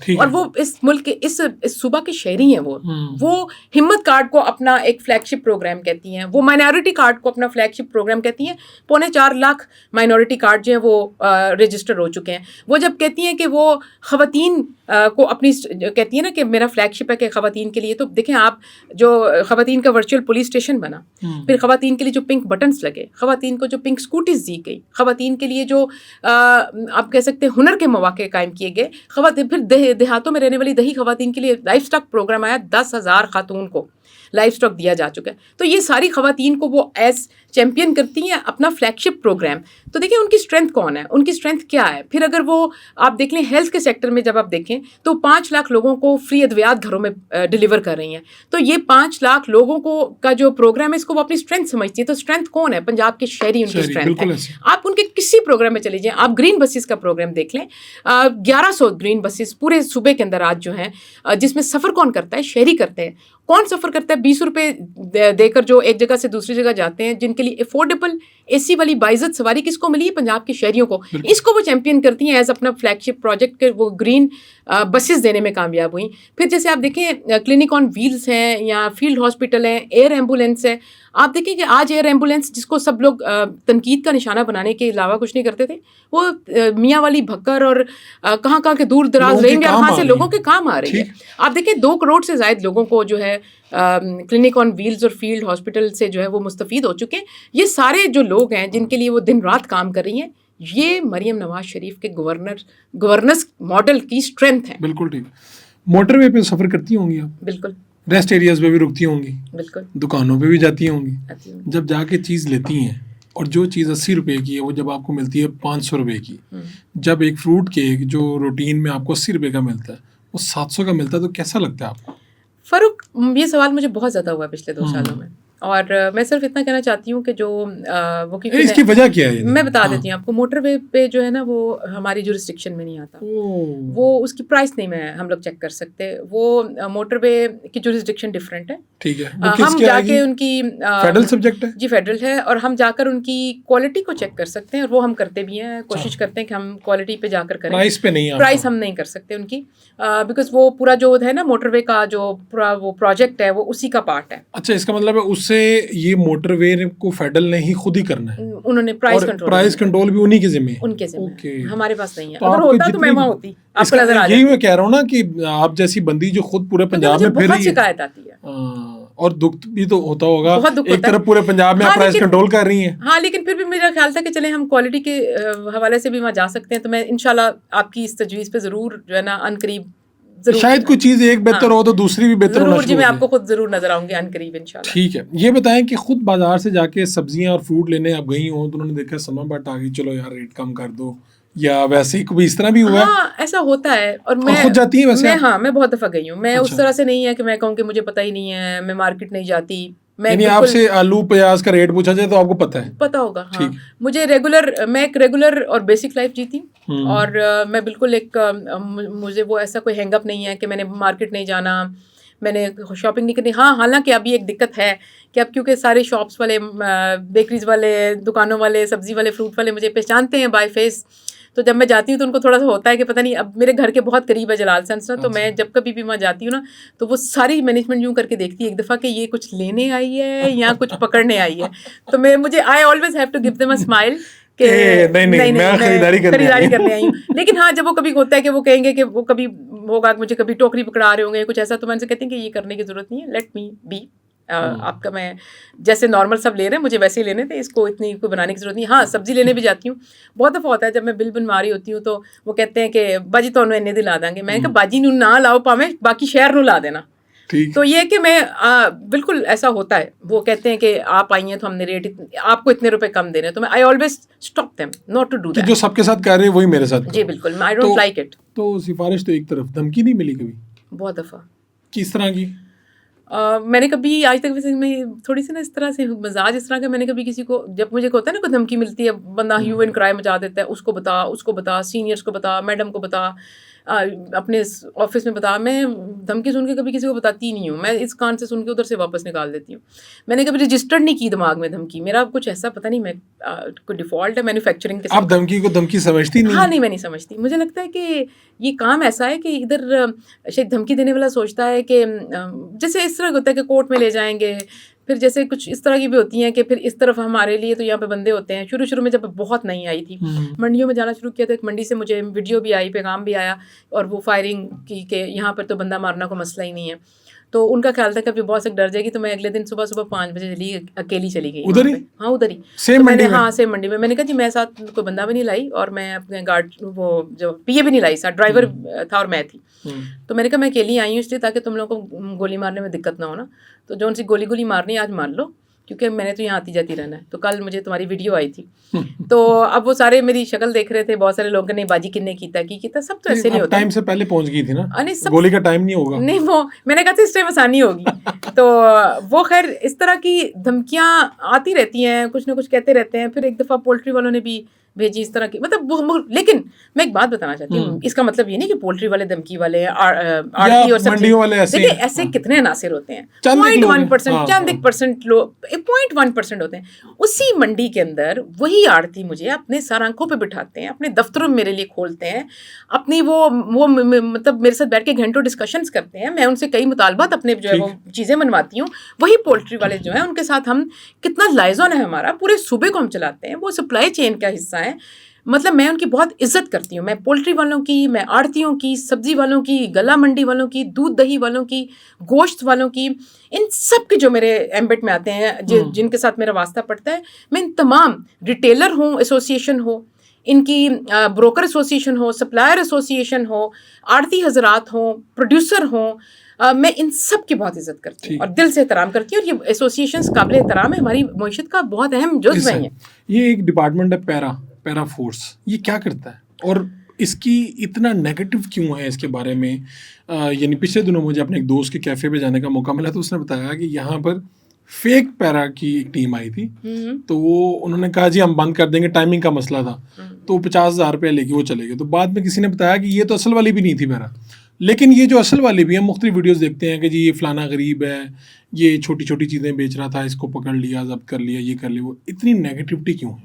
थी, और वो इस मुल्क के इस सूबा के शहरी हैं। वो हिम्मत कार्ड को अपना एक फ्लैगशिप प्रोग्राम कहती हैं, वो माइनॉरिटी कार्ड को अपना फ्लैगशिप प्रोग्राम कहती हैं। 4.25 लाख माइनॉरिटी कार्ड जो हैं वो रजिस्टर हो चुके हैं। वो जब कहती हैं कि वो ख़वातीन को अपनी कहती है ना कि मेरा फ्लैगशिप है कि ख़वातीन के लिए, तो देखें आप, जो ख़वातीन का वर्चुअल पुलिस स्टेशन बना, फिर ख़वातीन के लिए जो पिंक बटन्स लगे, ख़वातीन को जो पिंक स्कूटीज़ दी गई, ख़वातीन के लिए जो आप कह सकते हैं हुनर के मौके कायम किए गए, फिर देहातों में रहने वाली दही ख़वातीन के लिए लाइफ स्टॉक प्रोग्राम आया, 10,000 खातून को लाइफ स्टॉक दिया जा चुका है। तो ये सारी ख़वातीन को वो एज चैम्पियन करती हैं अपना फ्लैगशिप प्रोग्राम। तो देखिए उनकी स्ट्रेंथ कौन है, उनकी स्ट्रेंथ क्या है। फिर अगर वो आप देख लें हेल्थ के सेक्टर में, जब आप देखें तो 5 लाख लोगों को फ्री अद्वियात घरों में डिलीवर कर रही हैं। तो ये 5 लाख लोगों को का जो प्रोग्राम है, इसको वो अपनी स्ट्रेंथ समझती है। तो स्ट्रेंथ कौन है? पंजाब के शहरी उनकी स्ट्रेंथ है। आप उनके किसी प्रोग्राम में चले जाएँ, आप ग्रीन बसेस का प्रोग्राम देख लें, 1100 ग्रीन बसेस पूरे सूबे के अंदर आज जो हैं, जिसमें सफ़र कौन करता है? शहरी करते हैं। कौन सफ़र करता है 20 रुपए देकर जो एक जगह से दूसरी जगह जाते हैं, जिनके लिए अफोर्डेबल एसी वाली बाइज़त सवारी किसको मिली है? पंजाब के शहरियों को। इसको वो चैंपियन करती हैं एज अपना फ्लैगशिप प्रोजेक्ट के, वो ग्रीन बसेस देने में कामयाब हुई। फिर जैसे आप देखें क्लिनिक ऑन व्हील्स हैं या फील्ड हॉस्पिटल है, एयर एम्बुलेंस है। आप देखें कि आज एयर एम्बुलेंस, जिसको सब लोग तनकीद का निशाना बनाने के अलावा कुछ नहीं करते थे, वो मियाँ वाली भक्कर और कहाँ कहाँ के दूर दराज रेंज और वहाँ से लोगों के काम आ रही है। आप देखिए 2 करोड़ से ज़ायद लोगों को जो है क्लिनिक ऑन व्हील्स और फील्ड हॉस्पिटल से जो है वो मुस्तफ़ीद हो चुके हैं। ये सारे जो लोग हैं जिनके लिए वो दिन रात काम कर रही हैं, ये मरियम नवाज शरीफ के गवर्नेंस मॉडल की स्ट्रेंथ है। बिल्कुल ठीक। मोटरवे पे सफ़र करती होंगी आप? बिल्कुल। रेस्ट एरियाज पे भी रुकती होंगी? बिल्कुल। दुकानों पे भी जाती होंगी? जब जाके चीज़ लेती हैं और जो चीज़ 80 रुपए की है वो जब आपको मिलती है 500 रुपए की, जब एक फ्रूट केक जो रूटीन में आपको 80 रुपए का मिलता है वो 700 का मिलता है, तो कैसा लगता है आपको? फ़ारूक, ये सवाल मुझे बहुत ज़्यादा हुआ पिछले 2 सालों में, और मैं सिर्फ इतना कहना चाहती हूँ कि जो वो क्योंकि इसकी वजह क्या है? मैं बता देती हूँ आपको। मोटरवे पे जो है ना वो हमारी जुरिस्डिक्शन में नहीं आता, वो उसकी प्राइस नहीं में हम लोग चेक कर सकते। वो मोटरवे की जुरिस्डिक्शन डिफरेंट है। ठीक है। हम जाके उनकी फेडरल सब्जेक्ट है जी, फेडरल है, और हम जाकर उनकी क्वालिटी को चेक कर सकते हैं, और वो हम करते भी हैं। कोशिश करते हैं कि हम क्वालिटी पे जाकर करें, प्राइस पे नहीं। प्राइस हम नहीं कर सकते उनकी, बिकॉज वो पूरा जो है ना मोटरवे का जो पूरा वो प्रोजेक्ट है वो उसी का पार्ट है। अच्छा, इसका मतलब है उससे ये मोटरवे को फेडरल ने ही खुद ही करना है? उन्होंने प्राइस कंट्रोल भी उन्हीं के जिम्मे है? उनके जिम्मे है, हमारे पास नहीं है। तो अगर होता तो मैं वहाँ होती, आपको नजर आ जाती। यही मैं कह रहा हूँ ना कि आप जैसी बंदी जो खुद पूरे पंजाब में फिर बहुत शिकायत आती है, और दुख भी तो होता होगा। एक तरफ पूरे पंजाब में आप प्राइस कंट्रोल कर रही हैं। हाँ, लेकिन फिर भी मेरा ख्याल था कि चले हम क्वालिटी के हवाले से भी वहाँ जा सकते हैं। तो मैं इंशाल्लाह आपकी इस तजवीज़ पे ज़रूर जो है ना अनकरीब शायद कोई चीज़ एक बेहतर हो तो दूसरी भी बेहतर होना जी, मैं आपको खुद जरूर नजर आऊंगी अनकरीब इंशाल्लाह। ठीक है। ये बताएं कि खुद बाजार से जाके सब्जियां और फ्रूट लेने आप गई हो तो उन्होंने देखा समा बट आ गई, चलो यार रेट कम कर दो, या वैसे ही कभी इस तरह भी हुआ? हाँ, ऐसा होता है। और मैं खुद जाती है वैसे? मैं बहुत दफा गई हूँ। मैं उस तरह से नहीं है कि मैं कहूँ कि मुझे पता ही नहीं है, मैं मार्केट नहीं जाती। यानी आपसे आलू प्याज का रेट पूछा जाए तो आपको पता होगा? हाँ, मुझे मैं एक रेगुलर और बेसिक लाइफ जीती, और मैं बिल्कुल मुझे वो ऐसा कोई हैंगअप नहीं है कि मैंने मार्केट नहीं जाना, मैंने शॉपिंग नहीं करनी। हाँ, हालांकि अभी एक दिक्कत है कि अब क्योंकि सारे शॉप्स वाले, बेकरीज वाले, दुकानों वाले, सब्जी वाले, फ्रूट वाले मुझे पहचानते हैं बाय फेस, तो जब मैं जाती हूँ तो उनको थोड़ा सा होता है कि पता नहीं, अब मेरे घर के बहुत करीब है जलाल सेंस ना, तो मैं जब कभी भी वहाँ जाती हूँ ना तो वो सारी मैनेजमेंट यूँ करके देखती है एक दफ़ा कि ये कुछ लेने आई है या कुछ पकड़ने आई है। तो मुझे I always have to give them a smile कि नहीं, मैं खरीदारी करने आई हूँ। लेकिन हाँ, जब वो कभी होता है कि वो कहेंगे कि वो कभी होगा, मुझे कभी टोकरी पकड़ा रहे होंगे कुछ ऐसा, तो मैं उनसे कहती हूँ कि ये करने की ज़रूरत नहीं है, लेट मी बी। आपका मैं जैसे नॉर्मल सब ले रहे हैं मुझे वैसे ही लेने थे, इसको इतनी कोई बनाने की जरूरत नहीं। हाँ, सब्जी लेने भी जाती हूँ। बहुत दफ़ा होता है जब मैं बिल बनवा रही होती हूँ तो वो कहते हैं कि बाजी तो इन्ने दी ला देंगे। मैंने कहा बाजी नू ना लाओ, पावे बाकी शहर नू ला देना। तो ये कि मैं बिल्कुल ऐसा होता है, वो कहते हैं कि आप आई हैं तो हमने रेट आपको इतने रुपए कम दे रहे हैं, तो मैं I always stop them not to do that. जो सबके साथ कर रहे हैं वही मेरे साथ। जी बिल्कुल, आई डोंट लाइक इट। तो सिफारिश तो एक तरफ, धमकी नहीं मिली कभी? बहुत दफ़ा। किस तरह की? मैंने कभी आज तक, वैसे मैं थोड़ी सी ना इस तरह से मजाज इस तरह का, मैंने कभी किसी को, जब मुझे होता है ना कोई धमकी मिलती है, बंदा ह्यू एंड क्राई मचा देता है, उसको बता, सीनियर्स को बता, मैडम को बता, अपने ऑफिस में बता, मैं धमकी सुन के कभी किसी को बताती नहीं हूँ। मैं इस कान से सुन के उधर से वापस निकाल देती हूँ। मैंने कभी रजिस्टर्ड नहीं की दिमाग में धमकी, मेरा कुछ ऐसा पता नहीं, मैं कोई डिफ़ॉल्ट है मैन्युफैक्चरिंग के साथ। आप धमकी को धमकी समझती नहीं? हाँ, नहीं, मैं नहीं समझती। मुझे लगता है कि ये काम ऐसा है कि इधर शायद धमकी देने वाला सोचता है कि जैसे इस तरह होता है कि कोर्ट में ले जाएंगे, फिर जैसे कुछ इस तरह की भी होती हैं कि फिर इस तरफ हमारे लिए तो यहाँ पे बंदे होते हैं। शुरू में जब बहुत नई आई थी, मंडियों में जाना शुरू किया तो एक मंडी से मुझे वीडियो भी आई, पैगाम भी आया, और वो फायरिंग की कि यहाँ पर तो बंदा मारना को मसला ही नहीं है। तो उनका ख्याल था कि अभी बहुत से डर जाएगी, तो मैं अगले दिन सुबह 5 बजे अकेली चली गई उधर ही। हाँ, उधर ही सेम मंडी में। हाँ, सेम मंडी में। मैंने कहा जी मैं साथ कोई बंदा भी नहीं लाई, और मैं अपने गार्ड वो जो पीए भी नहीं लाई, साथ ड्राइवर था और मैं थी। तो मैंने कहा मैं अकेली आई हूँ इसलिए ताकि तुम लोगों को गोली मारने में दिक्कत ना हो ना, तो जो उनसे गोली मारनी आज मार लो, क्योंकि मैंने तो यहाँ आती जाती रहना है। तो कल मुझे तुम्हारी वीडियो आई थी तो अब वो सारे मेरी शक्ल देख रहे थे, बहुत सारे लोग, नहीं बाजी किन्ने कीता, सब तो ऐसे नहीं होता। टाइम से पहले पहुंच गई थी ना, गोली का टाइम नहीं होगा। नहीं, वो मैंने कहा था इस टाइम आसानी होगी तो वो खैर इस तरह की धमकियाँ आती रहती हैं, कुछ ना कुछ कहते रहते हैं। फिर एक दफ़ा पोल्ट्री वालों ने भी भेजी इस तरह की, मतलब लेकिन मैं एक बात बताना चाहती हूँ, इसका मतलब ये नहीं कि पोल्ट्री वाले धमकी वाले हैं, आड़ती और सब्जी वाले ऐसे देखिए ऐसे कितने नासिर होते हैं, चंद एक लोग 0.1%, चंद एक परसेंट लोग 0.1% होते हैं। उसी मंडी के अंदर वही आड़ती मुझे अपने सर आंखों पे बिठाते हैं, अपने दफ्तरों में मेरे लिए खोलते हैं, अपनी वो मतलब मेरे साथ बैठ के घंटों डिस्कशंस करते हैं, मैं उनसे कई मुतालबात अपने जो है वो चीज़ें मनवाती हूँ। वही पोल्ट्री वाले जो हैं उनके साथ हम कितना लाइजॉन है हमारा, पूरे सूबे को हम चलाते हैं, वो सप्लाई चेन का हिस्सा है। मतलब मैं उनकी बहुत इज्जत करती हूँ, मैं पोल्ट्री वालों की, मैं आड़तियों की, सब्जी वालों की, गला मंडी वालों की, दूध दही वालों की, गोश्त वालों की, इन सब के जो मेरे एम्बेट में आते हैं, जिनके साथ मेरा वास्ता पड़ता है, मैं इन तमाम रिटेलर हो एसोसिएशन हो, इनकी ब्रोकर एसोसिएशन हो, सप्लायर एसोसिएशन हो, आड़ती हजरात हो, प्रोड्यूसर हो, मैं इन सब की बहुत इज्जत करती हूँ और दिल से एहतराम करती हूँ, और ये एसोसिएशंस काबिल एहतराम है, हमारी मईशत का बहुत अहम जुज़्व है। ये एक डिपार्टमेंट है पैरा फोर्स, ये क्या करता है और इसकी इतना नेगेटिव क्यों है इसके बारे में? यानी पिछले दिनों मुझे अपने एक दोस्त के कैफ़े पे जाने का मौका मिला, तो उसने बताया कि यहाँ पर फेक पैरा की एक टीम आई थी, तो वो उन्होंने कहा जी हम बंद कर देंगे, टाइमिंग का मसला था, तो 50,000 रुपये लेके वो चले गए। तो बाद में किसी ने बताया कि ये तो असल वाली भी नहीं थी पैरा, लेकिन ये जो असल वाली भी है, मुख्तलिफ वीडियोस देखते हैं कि जी ये फ़लाना गरीब है, ये छोटी छोटी चीज़ें बेच रहा था, इसको पकड़ लिया, जब्त कर लिया, ये कर लिया, वो इतनी नेगेटिविटी क्यों है?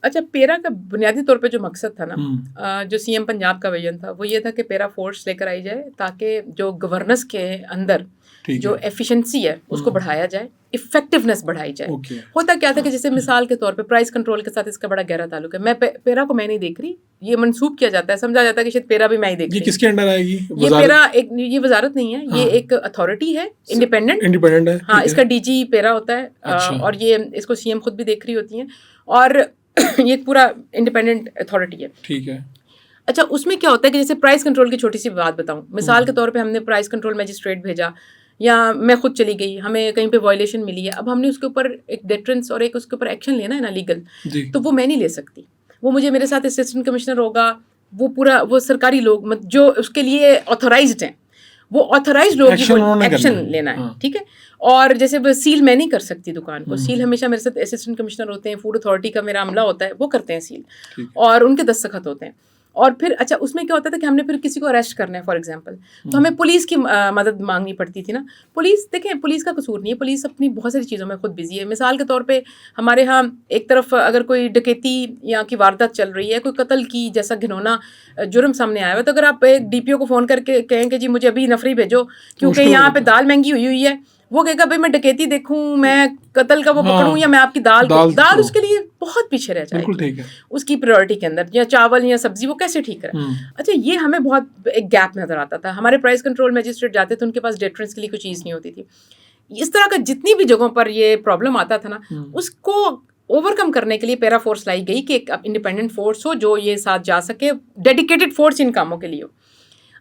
अच्छा, पेरा का बुनियादी तौर पे जो मकसद था ना, जो सीएम पंजाब का विजन था, वो ये था कि पेरा फोर्स लेकर आई जाए ताकि जो गवर्नेंस के अंदर जो एफिशिएंसी है उसको बढ़ाया जाए, इफेक्टिवनेस बढ़ाई जाए। होता क्या था कि जैसे मिसाल के तौर पे प्राइस कंट्रोल के साथ इसका बड़ा गहरा ताल्लुक है। मैं पेरा को मैं नहीं देख रही, ये मंसूब किया जाता है, समझा जाता है कि शायद पेरा भी मैं ही देख रही। ये किसके अंडर आएगी? ये पेरा एक, ये वजारत नहीं है, ये एक अथॉरिटी है, इंडिपेंडेंट है। हाँ, इसका डीजी पेरा होता है, और ये इसको सीएम खुद भी देख रही होती है, और ये पूरा इंडिपेंडेंट अथॉरिटी है। ठीक है। अच्छा, उसमें क्या होता है कि जैसे प्राइस कंट्रोल की छोटी सी बात बताऊं, मिसाल के तौर पे हमने प्राइस कंट्रोल मजिस्ट्रेट भेजा, या मैं खुद चली गई, हमें कहीं पे वायलेशन मिली है, अब हमने उसके ऊपर एक डेटरेंस और एक उसके ऊपर एक्शन लेना है ना लीगल, तो वो मैं नहीं ले सकती, वो मुझे, मेरे साथ असिस्टेंट कमिश्नर होगा, वो पूरा वो सरकारी लोग जो उसके लिए ऑथोराइज्ड हैं, वो ऑथोराइज लोग एक्शन लेना है। ठीक है। और जैसे सील मैं नहीं कर सकती दुकान को, सील हमेशा मेरे साथ असिस्टेंट कमिश्नर होते हैं, फूड अथॉरिटी का मेरा अमला होता है, वो करते हैं सील, और उनके दस्तखत होते हैं। और फिर अच्छा, उसमें क्या होता था कि हमने फिर किसी को अरेस्ट करना है फॉर एग्जांपल, तो हमें पुलिस की मदद मांगनी पड़ती थी ना। पुलिस, देखें, पुलिस का कसूर नहीं है, पुलिस अपनी बहुत सारी चीज़ों में खुद बिजी है। मिसाल के तौर पे हमारे यहाँ एक तरफ अगर कोई डकैती या की वारदात चल रही है, कोई कत्ल की जैसा घिनौना जुर्म सामने आया हुआ, तो अगर आप एक डीपीओ को फ़ोन करके कहें कि जी मुझे अभी नफरी भेजो क्योंकि यहाँ पे दाल महंगी हुई है, वो कहेगा भाई मैं डकैती देखूं, मैं कत्ल का वो पकड़ूं, या मैं आपकी दाल उसके लिए बहुत पीछे रह जाएगी उसकी प्रायोरिटी के अंदर, या चावल या सब्जी वो कैसे ठीक है। अच्छा, ये हमें बहुत एक गैप नजर आता था। हमारे प्राइस कंट्रोल मजिस्ट्रेट जाते थे, उनके पास डेटरेंस के लिए कोई चीज़ नहीं होती थी। इस तरह का जितनी भी जगहों पर ये प्रॉब्लम आता था ना, उसको ओवरकम करने के लिए पैरा फोर्स लाई गई कि एक इंडिपेंडेंट फोर्स हो जो ये साथ जा सके, डेडिकेटेड फोर्स इन कामों के लिए हो।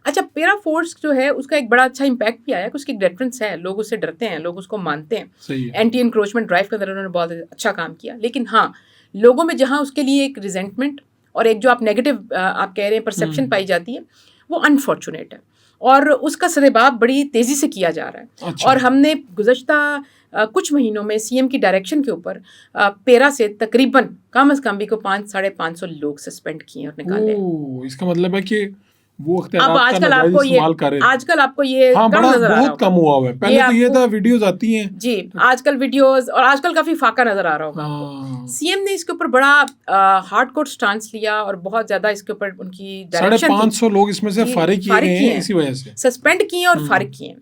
अच्छा, पैरा फोर्स जो है उसका एक बड़ा अच्छा इम्पैक्ट भी आया कि उसकी डेटरेंस है, लोग उससे डरते हैं, लोग उसको मानते हैं। एंटी इंक्रोचमेंट ड्राइव के अंदर उन्होंने बहुत अच्छा काम किया। लेकिन हाँ, लोगों में जहाँ उसके लिए एक रिजेंटमेंट और एक जो आप नेगेटिव आप कह रहे हैं परसेप्शन पाई जाती है, वो अनफॉर्चुनेट है, और उसका सरेबाब बड़ी तेज़ी से किया जा रहा है। अच्छा। और हमने गुज़श्ता कुछ महीनों में सीएम की डायरेक्शन के ऊपर पैरा से तकरीबन कम अज़ कम भी को 500-550 लोग सस्पेंड किए और निकाले। इसका मतलब है कि वो अब आजकल आपको ये कम नजर आ रहा बहुत कम हुआ है। पहले तो ये था वीडियोस आती हैं जी, आजकल वीडियोस, और आजकल काफी फाका नजर आ रहा होगा। सीएम ने इसके ऊपर बड़ा हार्डकोर स्टांस लिया और बहुत ज्यादा इसके ऊपर उनकी डायरेक्शन 550 लोग इसमें से फारिग किए हैं, इसी वजह से सस्पेंड किए और फारिग किए।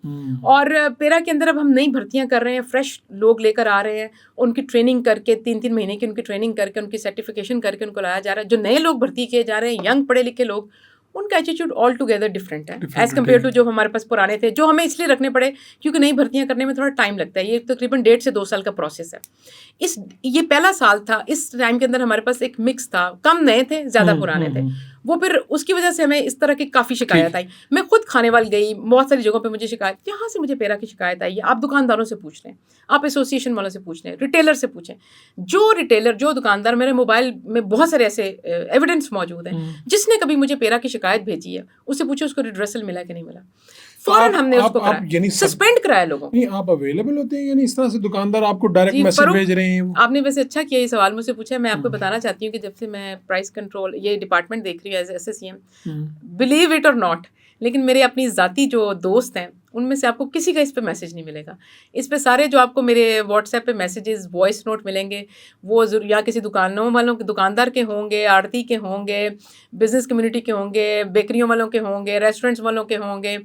और पैरा के अंदर अब हम नई भर्तियां कर रहे हैं, फ्रेश लोग लेकर आ रहे हैं, उनकी ट्रेनिंग करके 3-3 महीने की उनकी ट्रेनिंग करके, उनकी सर्टिफिकेशन करके उनको लाया जा रहा है। जो नए लोग भर्ती किए जा रहे हैं, यंग पढ़े लिखे लोग, उनका एटीट्यूड ऑल टुगेदर डिफरेंट है एज कम्पेयर टू जो हमारे पास पुराने थे, जो हमें इसलिए रखने पड़े क्योंकि नई भर्तियां करने में थोड़ा टाइम लगता है। ये तकरीबन 1.5 से 2 साल का प्रोसेस है। ये पहला साल था, इस टाइम के अंदर हमारे पास एक मिक्स था, कम नए थे, ज़्यादा पुराने थे, वो फिर उसकी वजह से हमें इस तरह की काफ़ी शिकायत आई। मैं खुद खाने वाली गई, बहुत सारी जगहों पे मुझे शिकायत, यहाँ से मुझे पेरा की शिकायत आई है। आप दुकानदारों से पूछ लें, आप एसोसिएशन वालों से पूछ लें, रिटेलर से पूछें। जो रिटेलर, जो दुकानदार, मेरे मोबाइल में बहुत सारे ऐसे एविडेंस मौजूद हैं, जिसने कभी मुझे पेरा की शिकायत भेजी है, उससे पूछो उसको रिड्रेसल मिला कि नहीं मिला। फौरन हमने उसको सस्पेंड कराया लोगों को। आप अवेलेबल होते हैं, यानी इस तरह से दुकानदार आपको डायरेक्ट मैसेज भेज रहे हैं? आपने वैसे अच्छा किया ये सवाल मुझसे पूछा। मैं आपको बताना चाहती हूँ कि जब से मैं प्राइस कंट्रोल ये डिपार्टमेंट देख रही हूँ एज एसएससीएम, बिलीव इट और नॉट, लेकिन मेरे अपनी ज़ाती जो दोस्त हैं उनमें से आपको किसी का इस पे मैसेज नहीं मिलेगा। इस पे सारे जो आपको मेरे व्हाट्सएप पे मैसेजेस, वॉइस नोट मिलेंगे, वो या किसी दुकानों वालों के, दुकानदार के होंगे, आड़ती के होंगे, बिजनेस कम्युनिटी के होंगे, बेकरियों वालों के होंगे, रेस्टोरेंट्स वालों के होंगे,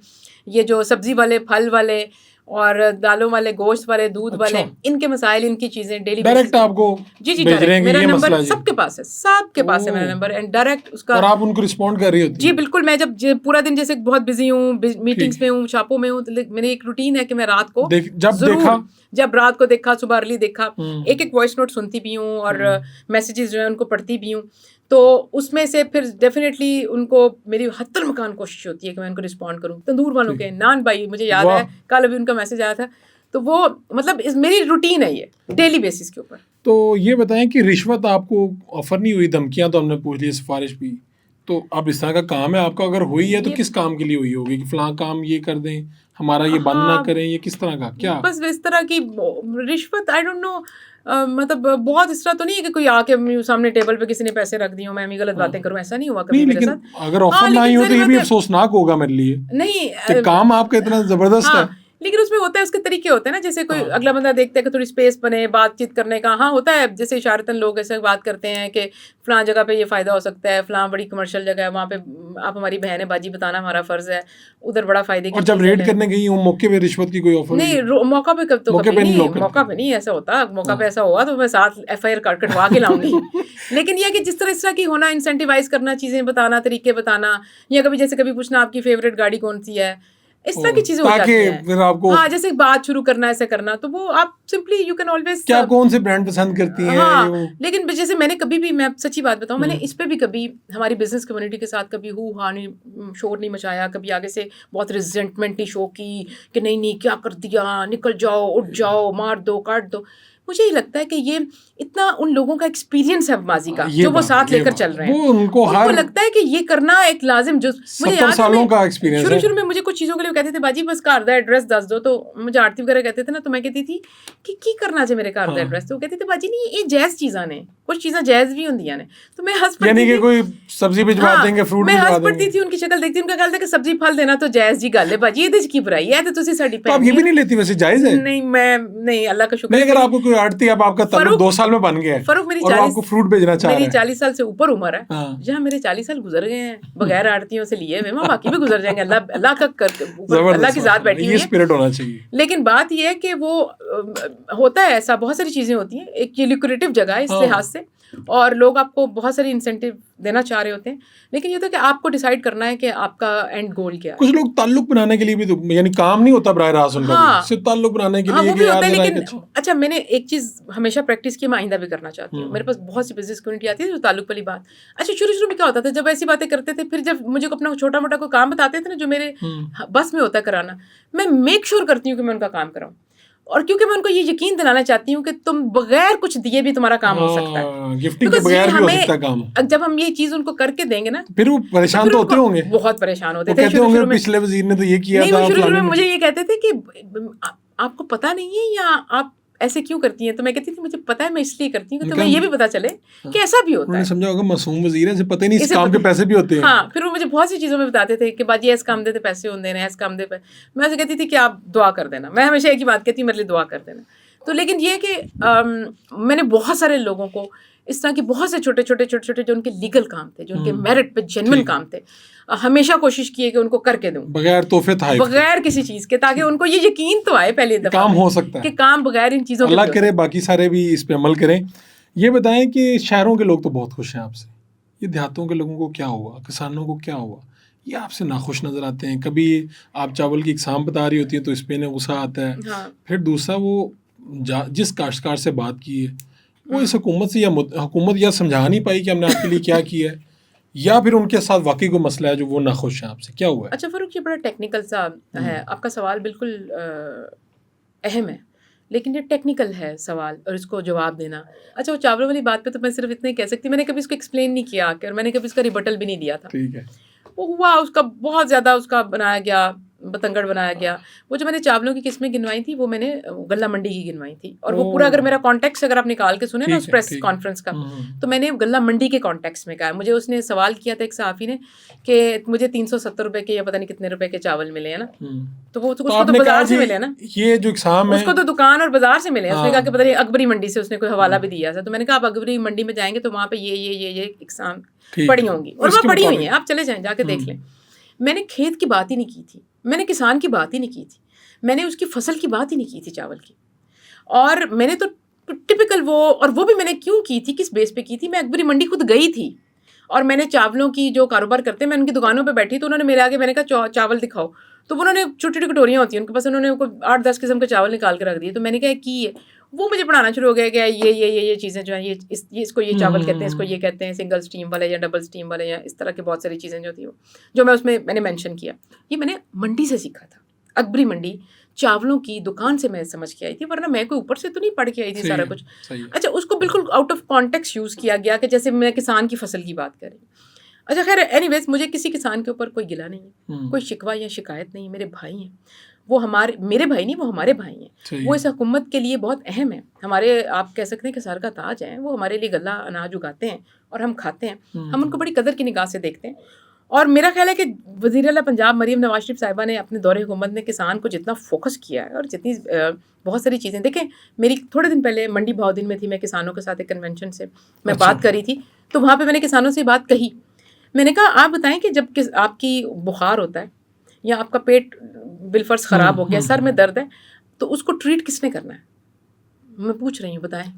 ये जो सब्जी वाले, फल वाले और दालों वाले, गोश्त वाले, दूध वाले, इनके मसाइल, इनकी चीजें डेली डायरेक्ट आपको जी डायरेक्ट मेरा नंबर सबके पास है, सबके पास है मेरा नंबर, एंड डायरेक्ट उसका, और आप उनको रिस्पॉन्ड कर रही होती? जी बिल्कुल। मैं जब पूरा दिन जैसे बहुत बिजी हूँ, मीटिंग्स में हूँ, शॉपों में हूँ, तो मेरी एक रूटीन है कि मैं रात को जब रात को देखा, सुबह अर्ली देखा, एक एक वॉइस नोट सुनती भी हूँ और मैसेजेस जो है उनको पढ़ती भी हूँ। तो उसमें से फिर डेफिनेटली उनको मेरी हत्तर मकान कोशिश होती है कि मैं उनको रिस्पॉन्ड करूँ। तंदूर वालों के नान भाई, मुझे याद है कल अभी उनका मैसेज आया था, तो वो मतलब मेरी रूटीन है ये डेली बेसिस के ऊपर। तो ये बताएं कि रिश्वत आपको ऑफर नहीं हुई? धमकियां तो हमने पूछ ली, सिफारिश भी, तो अब इस तरह का काम है आपका, अगर हुई है तो किस काम के लिए हुई होगी कि फलां काम ये कर दें, हमारा ये बंद ना करें, ये किस तरह का क्या? बस इस तरह की रिश्वत, आई डोंट नो, मतलब बहुत इस तरह तो नहीं है कि कोई आके सामने टेबल पे किसी ने पैसे रख दिए हो, मैं गलत बातें करूं, ऐसा नहीं हुआ कभी मेरे साथ। अगर ऑफर ना ही हो तो ये भी अफसोसनाक होगा मेरे लिए, नहीं काम आपका इतना जबरदस्त है। लेकिन उसमें होता है, उसके तरीके होते हैं ना, जैसे कोई अगला बंदा देखता है कि थोड़ी स्पेस बने बातचीत करने का। हाँ होता है, जैसे इशारतन लोग ऐसे बात करते हैं कि फलां जगह पे ये फ़ायदा हो सकता है, फलां बड़ी कमर्शियल जगह है, वहाँ पे आप हमारी बहन है बाजी, बताना हमारा फ़र्ज़ है, उधर बड़ा फ़ायदे की। और जब रेड करने गई हूँ मौके पे रिश्वत की कोई ऑफर नहीं? मौका पे कब तो कभी नहीं, मौका पे नहीं ऐसा होता। मौका पे ऐसा हुआ तो मैं साथ FIR कटवा के लाऊंगी। लेकिन यह कि जिस तरह की होना, इंसेंटिवाइज करना, चीज़ें बताना, तरीके बताना, या कभी जैसे कभी पूछना आपकी फेवरेट गाड़ी कौन सी है, इस तरह की चीजें हो जाती हैं। फिर आपको हाँ, जैसे बात शुरू करना, ऐसे करना, तो वो आप सिंपली यू कैन ऑलवेज, क्या कौन से ब्रांड पसंद करती हैं? हाँ, लेकिन जैसे मैंने कभी भी, मैं सच्ची बात बताऊं, मैंने इस पे भी कभी हमारी बिजनेस कम्युनिटी के साथ कभी शोर नहीं मचाया, कभी आगे से बहुत रिजेंटमेंट नहीं शो की कि नहीं नहीं क्या कर दिया, निकल जाओ, उठ जाओ, मार दो, काट दो। मुझे ये लगता है कि ये इतना उन लोगों का एक्सपीरियंस है माजी का, जो वो साथ लेकर चल रहे हैं, उनको लगता है कि ये करना एक लाजिम, जो मुझे याद है शुरू में मुझे कुछ चीज़ों के लिए कहते थे बाजी बस घर का एड्रेस दस दो, तो मुझे आरती वगैरह कहते थे ना, तो मैं कहती थी कि की करना चाहिए मेरे घर का एड्रेस, तो वो कहते थे बाजी नहीं ये जायज़ चीज़ां ने, कुछ चीज़ां जायज़ भी होंदियां ने। तो मैं हंस पड़ती थी, कोई सब्जी भिजवा देंगे, फ्रूट मैं हंस पड़ती थी उनकी शक्ल देखती, उनका ख्याल था कि सब्जी फल देना तो जायज़ जी गल है बाजी, ये की बुराई है, तो तुसी साडी भैन। आप ये भी नहीं लेती? वैसे जायज़ है? नहीं, मैं नहीं, अल्लाह का शुक्र। अगर आपको कोई आड़ती, अब आपका ताल्लुक 2 साल में बन गया है, फरूक मेरी 40 साल से ऊपर उम्र है, जहाँ मेरे 40 साल गुजर गए हैं बगैर आड़तियों से लिए हुए, बाकी भी गुजर जाएंगे, अल्लाह की जात बैठी हुई है, स्पिरिट होना चाहिए। लेकिन बात यह है कि वो होता है ऐसा, बहुत सारी चीजें होती हैं, एक ये लिक्विडेटिव जगह है इस लिहाज से, और लोग आपको बहुत सारी इंसेंटिव देना चाह रहे होते हैं, लेकिन ये तो कि आपको डिसाइड करना है कि आपका एंड गोल क्या है। कुछ लोग ताल्लुक बनाने के लिए भी तो, यानी काम नहीं होता बराह रास्त उनका, सिर्फ ताल्लुक बनाने के लिए वो भी होता है। लेकिन अच्छा, मैंने एक चीज हमेशा प्रैक्टिस की, मैं आइंदा भी करना चाहती हूँ। मेरे पास बहुत सी बिजनेस कम्युनिटी आती है जो ताल्लुक वाली बात, अच्छा शुरू में क्या होता था, जब ऐसी बातें करते थे, फिर जब मुझे अपना छोटा मोटा कोई काम बताते थे ना जो मेरे बस में होता कराना, मैं मेक श्योर करती हूँ कि मैं उनका काम कराऊँ, और क्योंकि मैं उनको ये यकीन दिलाना चाहती हूँ कि तुम बगैर कुछ दिए भी तुम्हारा काम हो सकता है, गिफ्टिंग के बगैर भी हो सकता है काम। जब हम ये चीज उनको करके देंगे ना, फिर वो परेशान तो होते होंगे, बहुत परेशान होते थे शुरू में, पिछले वजीर ने तो ये किया था, शुरू में मुझे ये कहते थे कि आपको पता नहीं है या आप ऐसे क्यों करती हैं, तो मैं कहती थी मुझे पता है, मैं इसलिए करती हूँ कि तुम्हें ये भी पता चले कि ऐसा भी होता है। समझा होगा मासूम वजीर है, पता ही नहीं इस काम के पैसे भी होते हैं। हाँ, फिर वो मुझे बहुत सी चीज़ों में बताते थे कि बाजी ऐसे काम देते पैसे होते हैं, ऐसे काम दे, मैं ऐसे कहती थी कि आप दुआ कर देना, मैं हमेशा एक ही बात कहती हूँ, मेरे लिए दुआ कर देना। तो लेकिन ये कि मैंने बहुत सारे लोगों को इस तरह के बहुत से छोटे जो उनके लीगल काम थे, जो उनके मेरिट पे जेन्युइन काम थे, हमेशा कोशिश की है कि उनको करके दूं बगैर तोहफे थाइफ, बगैर किसी चीज के, ताकि उनको ये यकीन तो आए पहले दफा काम हो सकता है कि काम बगैर इन चीजों के अल्लाह करे बाकी सारे भी इस पे अमल करें। ये बताएं कि शहरों के लोग तो बहुत खुश हैं आपसे, ये देहातों के लोगों को क्या हुआ, किसानों को क्या हुआ, ये आपसे नाखुश नजर आते हैं? कभी आप चावल की इकसाम बता रही होती है तो इस पे गुस्सा आता है, हाँ। फिर दूसरा वो जिस काश्तकार से बात की है वो इस हुकूमत से या हुकूमत या समझा नहीं पाई कि हमने आपके लिए क्या किया है, या फिर उनके साथ वाकई कोई मसला है जो वो नाखुश है आपसे, क्या हुआ है? अच्छा फ़ारूक, ये बड़ा टेक्निकल सा है, आपका सवाल बिल्कुल अहम है, लेकिन ये टेक्निकल है सवाल और इसको जवाब देना। अच्छा, वो चावलों वाली बात पे तो मैं सिर्फ इतना ही कह सकती हूँ, मैंने कभी इसको एक्सप्लेन नहीं किया आके, और मैंने कभी इसका रिबटल भी नहीं दिया था। ठीक है। वो हुआ, उसका बहुत ज़्यादा उसका बनाया गया, बतंगड़ बनाया गया। वो जो मैंने चावलों की किस्में गिनवाई थी वो मैंने गल्ला मंडी की गिनवाई थी, और वो पूरा अगर मेरा कॉन्टेक्स्ट अगर आप निकाल के सुने ना उस प्रेस कॉन्फ्रेंस का, तो मैंने गल्ला मंडी के कॉन्टेक्स्ट में कहा। मुझे उसने सवाल किया था एक सहाफ़ी ने कि मुझे 370 रुपए के या पता नहीं कितने रुपए के चावल मिले हैं ना, तो वो उसको तो बाजार से मिले ना, ये जो एग्जाम है उसको तो दुकान और बाजार से मिले। उसने कहा कि पता नहीं अकबरी मंडी से उसने कोई हवाला भी दिया था, तो मैंने कहा आप अकबरी मंडी में जाएंगे तो वहाँ पे ये एग्जाम पड़ी होंगी, और वह पड़ी हुई है, आप चले जाएं जाके देख लें। मैंने खेत की बात ही नहीं की थी, मैंने किसान की बात ही नहीं की थी, मैंने उसकी फसल की बात ही नहीं की थी चावल की। और मैंने तो टिपिकल वो भी मैंने क्यों की थी, किस बेस पे की थी, मैं अकबरी मंडी खुद गई थी और मैंने चावलों की जो कारोबार करते हैं, मैं उनकी दुकानों पे बैठी, तो उन्होंने मेरे आगे, मैंने कहा चावल दिखाओ, तो उन्होंने छोटी छोटी कटोरियाँ होती हैं उनके पास, उन्होंने 8-10 किस्म के चावल निकाल के रख दिए। तो मैंने कहा की है, वो मुझे पढ़ाना शुरू हो गया कि ये चीज़ें जो हैं, ये इसको ये चावल कहते हैं, इसको ये कहते हैं, सिंगल स्टीम वाले या डबल स्टीम वाले, या इस तरह की बहुत सारी चीज़ें जो थी वो जो मैं उसमें मैंने मेंशन किया, ये मैंने मंडी से सीखा था। अकबरी मंडी चावलों की दुकान से मैं समझ के आई थी, वरना मैं कोई ऊपर से तो नहीं पढ़ के आई थी सारा कुछ। अच्छा, उसको बिल्कुल आउट ऑफ कॉन्टेक्स्ट यूज़ किया गया कि जैसे मैं किसान की फसल की बात कर रही हूँ। अच्छा, खैर एनीवेज, मुझे किसी किसान के ऊपर कोई गिला नहीं है, कोई शिकवा या शिकायत नहीं। मेरे भाई हैं वो, मेरे भाई नहीं, वो हमारे भाई हैं। वो इस हुकूमत के लिए बहुत अहम है, हमारे आप कह सकते हैं कि सर का ताज है। वो हमारे लिए गला अनाज उगाते हैं और हम खाते हैं, हम उनको बड़ी कदर की निगाह से देखते हैं। और मेरा ख्याल है कि वज़ीर आला पंजाब मरीम नवाज शरीफ साहिबा ने अपने दौरे हुकूमत में किसान को जितना फोकस किया है और जितनी बहुत सारी चीज़ें देखें। मेरी थोड़े दिन पहले मंडी भाव दिन में थी, मैं किसानों के साथ एक कन्वेंशन से मैं बात करी थी, तो वहाँ पर मैंने किसानों से बात कही। मैंने कहा आप बताएं कि जब आपकी बुखार होता है या आपका पेट बिलफर्स ख़राब हो गया, सर में दर्द है, तो उसको ट्रीट किसने करना है? मैं पूछ रही हूँ, बताएं।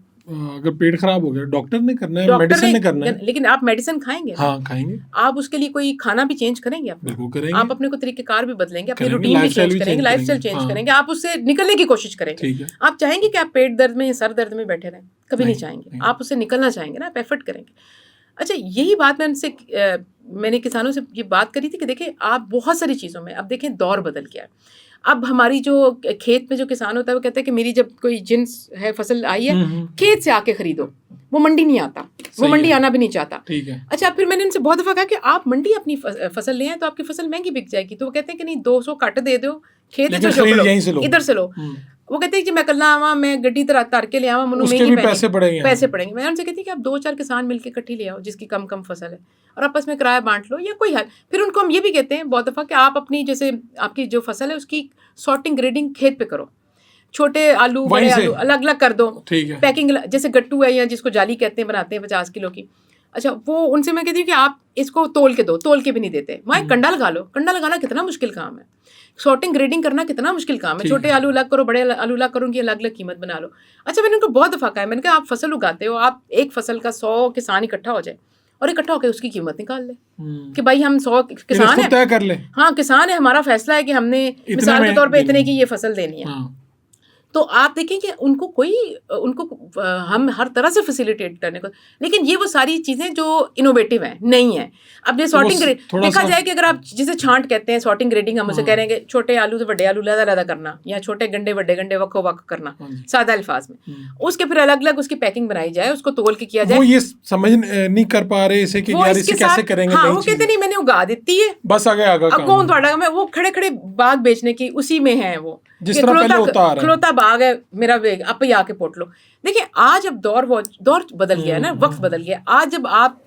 अगर पेट खराब हो गया डॉक्टर ने करना है, मेडिसिन ने करना है। लेकिन आप मेडिसिन खाएंगे? हाँ, खाएंगे। आप उसके लिए कोई खाना भी चेंज करेंगे? आप बिल्कुल करेंगे। आप अपने को तरीक़ेकार भी बदलेंगे, अपनी रूटीन भी चेंज करेंगे, लाइफस्टाइल चेंज करेंगे, आप उससे निकलने की कोशिश करेंगे। आप चाहेंगे कि आप पेट दर्द में या सर दर्द में बैठे रहें? कभी नहीं चाहेंगे। आप उससे निकलना चाहेंगे ना, आप एफर्ट करेंगे। अच्छा, यही बात मैंने किसानों से ये बात करी थी कि देखिए आप बहुत सारी चीज़ों में, अब देखें दौर बदल गया है। अब हमारी जो खेत में जो किसान होता है वो कहता है कि मेरी जब कोई जिन्स है, फसल आई है, खेत से आके खरीदो, वो मंडी नहीं आता, वो मंडी आना भी नहीं चाहता। ठीक है। अच्छा, फिर मैंने उनसे बहुत दफ़ा कहा कि आप मंडी अपनी फसल ले आए तो आपकी फसल महंगी बिक जाएगी, तो वो कहते हैं कि नहीं 200 कट दे दो, खेत इधर से लो। वो कहते हैं कि मैं कल आवा, मैं गड्डी तार के ले आवा, मनु महंगी पैसे पड़ेंगे। मैं उनसे कहती कि आप 2-4 किसान मिलकर इकट्ठी ले आओ जिसकी कम फसल है, और आपस में किराया बांट लो या कोई हल। फिर उनको हम ये भी कहते हैं बहुत दफ़ा कि आप अपनी जैसे आपकी जो फसल है उसकी सॉर्टिंग ग्रेडिंग खेत पे करो, छोटे आलू बड़े आलू अलग अलग कर दो, पैकिंग जैसे गट्टू है या जिसको जाली कहते हैं, बनाते हैं 50 किलो की। अच्छा, वो उनसे मैं कहती हूँ कि आप इसको तोल के दो, तोल के भी नहीं देते। वहाँ कंडा लगा लो, कंडा लगाना कितना मुश्किल काम है, सॉर्टिंग ग्रेडिंग करना कितना मुश्किल काम है। छोटे आलू अलग करो, बड़े आलू अलग करो, उनकी अलग अलग कीमत बना लो। अच्छा, मैंने उनको बहुत दफ़ा कहा है, मैंने कहा आप फसल उगाते हो, आप एक फसल का 100 किसान इकट्ठा हो जाए और इकट्ठा होकर उसकी कीमत निकाल ले कि भाई हम 100 किसान है, तय कर ले। हाँ, किसान है, हमारा फैसला है कि हमने मिसाल के तौर पे इतने की ये फसल देनी है। तो आप देखें कि उनको हम हर तरह से फैसिलिटेट करने को, लेकिन ये वो सारी चीज़ें जो इनोवेटिव हैं नहीं है। अब ये सॉर्टिंग देखा जाए कि अगर आप जिसे छांट कहते हैं, सॉर्टिंग ग्रेडिंग, हम उसे कह रहे हैं कि छोटे आलू से बड़े आलू लदा करना, या छोटे गंडे बड़े गंडे वक्को वक् करना, सादा अल्फाज में। उसके फिर अलग अलग उसकी पैकिंग बनाई जाए, उसको तोल के किया जाए। वो ये समझ नहीं कर पा रहे इसे कि यार इसे कैसे करेंगे। हाँ, वो कहते नहीं मैंने उगा देती है, बस आगे कौन थोड़ा मैं वो खड़े खड़े बाग बेचने की उसी में है, वो जिस तरह पहले होता आ रहा है, खलोता बाग है मेरा, वेग आप ही आके पोट लो। देखिए आज अब दौर बदल गया है ना, वक्त बदल गया। आज जब आप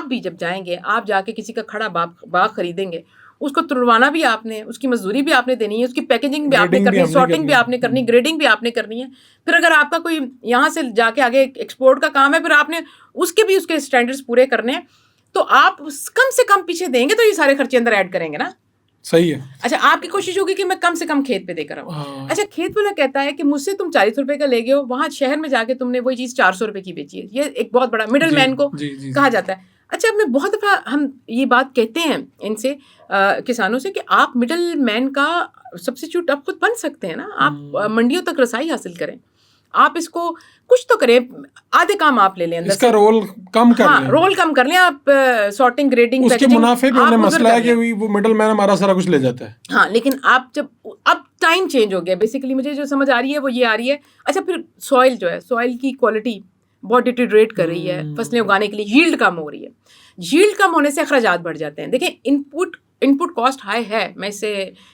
भी जब जाएंगे, आप जाके किसी का खड़ा बाग खरीदेंगे, उसको तुड़वाना भी आपने, उसकी मजदूरी भी आपने देनी है, उसकी पैकेजिंग भी आपने करनी है, सॉर्टिंग भी आपने करनी, ग्रेडिंग भी आपने करनी है। फिर अगर आपका कोई यहाँ से जाके आगे एक्सपोर्ट का काम है, फिर आपने उसके स्टैंडर्ड्स पूरे करने हैं, तो आप कम से कम पीछे देंगे तो ये सारे खर्चे अंदर ऐड करेंगे ना। सही है। अच्छा, आपकी कोशिश होगी कि मैं कम से कम खेत पे देकर आऊँ। अच्छा, खेत वाला कहता है कि मुझसे तुम 40 रुपए का ले गए हो, वहाँ शहर में जाके तुमने वही चीज़ 400 रुपए की बेची है। ये एक बहुत बड़ा मिडल मैन को कहा जाता है। अच्छा, मैं बहुत दफ़ा हम ये बात कहते हैं इनसे किसानों से कि आप मिडल मैन का सब्स्टिट्यूट आप खुद बन सकते हैं ना, आप मंडियों तक रसाई हासिल करें। आप इसको कुछ तो करें, आधे काम आप ले लें अंदर इसका से। रोल कम कर हाँ, लें, रोल कम कर लें आप, सॉर्टिंग, ग्रेडिंग, उसके पैकेजिंग मुनाफे पे आप उन्हें उधर मसला है कर कि लें। वो मिडल मैन हमारा सारा कुछ ले जाता है। हाँ, लेकिन आप जब अब टाइम चेंज हो गया बेसिकली, मुझे जो समझ आ रही है वो ये आ रही है। अच्छा, फिर सॉइल जो है, सॉइल की क्वालिटी बहुत डिटेरियोरेट कर रही है, फसलें उगाने के लिए यील्ड कम हो रही है। यील्ड कम होने से अखराजात बढ़ जाते हैं। देखिए, इनपुट कॉस्ट हाई है, मैं इससे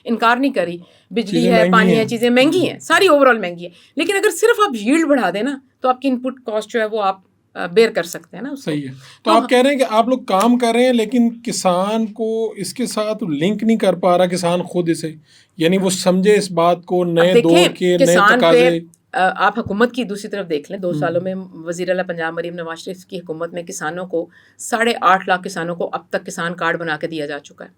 इनकार नहीं करी, बिजली चीज़ें है, महंगी पानी है, हैं। चीज़ें महंगी हैं, सारी ओवरऑल महंगी है। लेकिन अगर सिर्फ आप यील्ड बढ़ा दें ना, तो आपकी इनपुट कॉस्ट जो है वो आप बेयर कर सकते हैं ना उसको। सही है। तो आप कह रहे हैं कि आप लोग काम कर रहे हैं लेकिन किसान को इसके साथ लिंक नहीं कर पा रहा, किसान खुद इसे, यानी वो समझे इस बात को, अब नए दौर देखें, के नए किसान पे तकाजे। आप हुकूमत की दूसरी तरफ देख लें, 2 सालों में वज़ीर आला पंजाब मरीम नवाज शरीफ की हुकूमत में किसानों को 8.5 लाख किसानों को अब तक किसान कार्ड बना के दिया जा चुका है,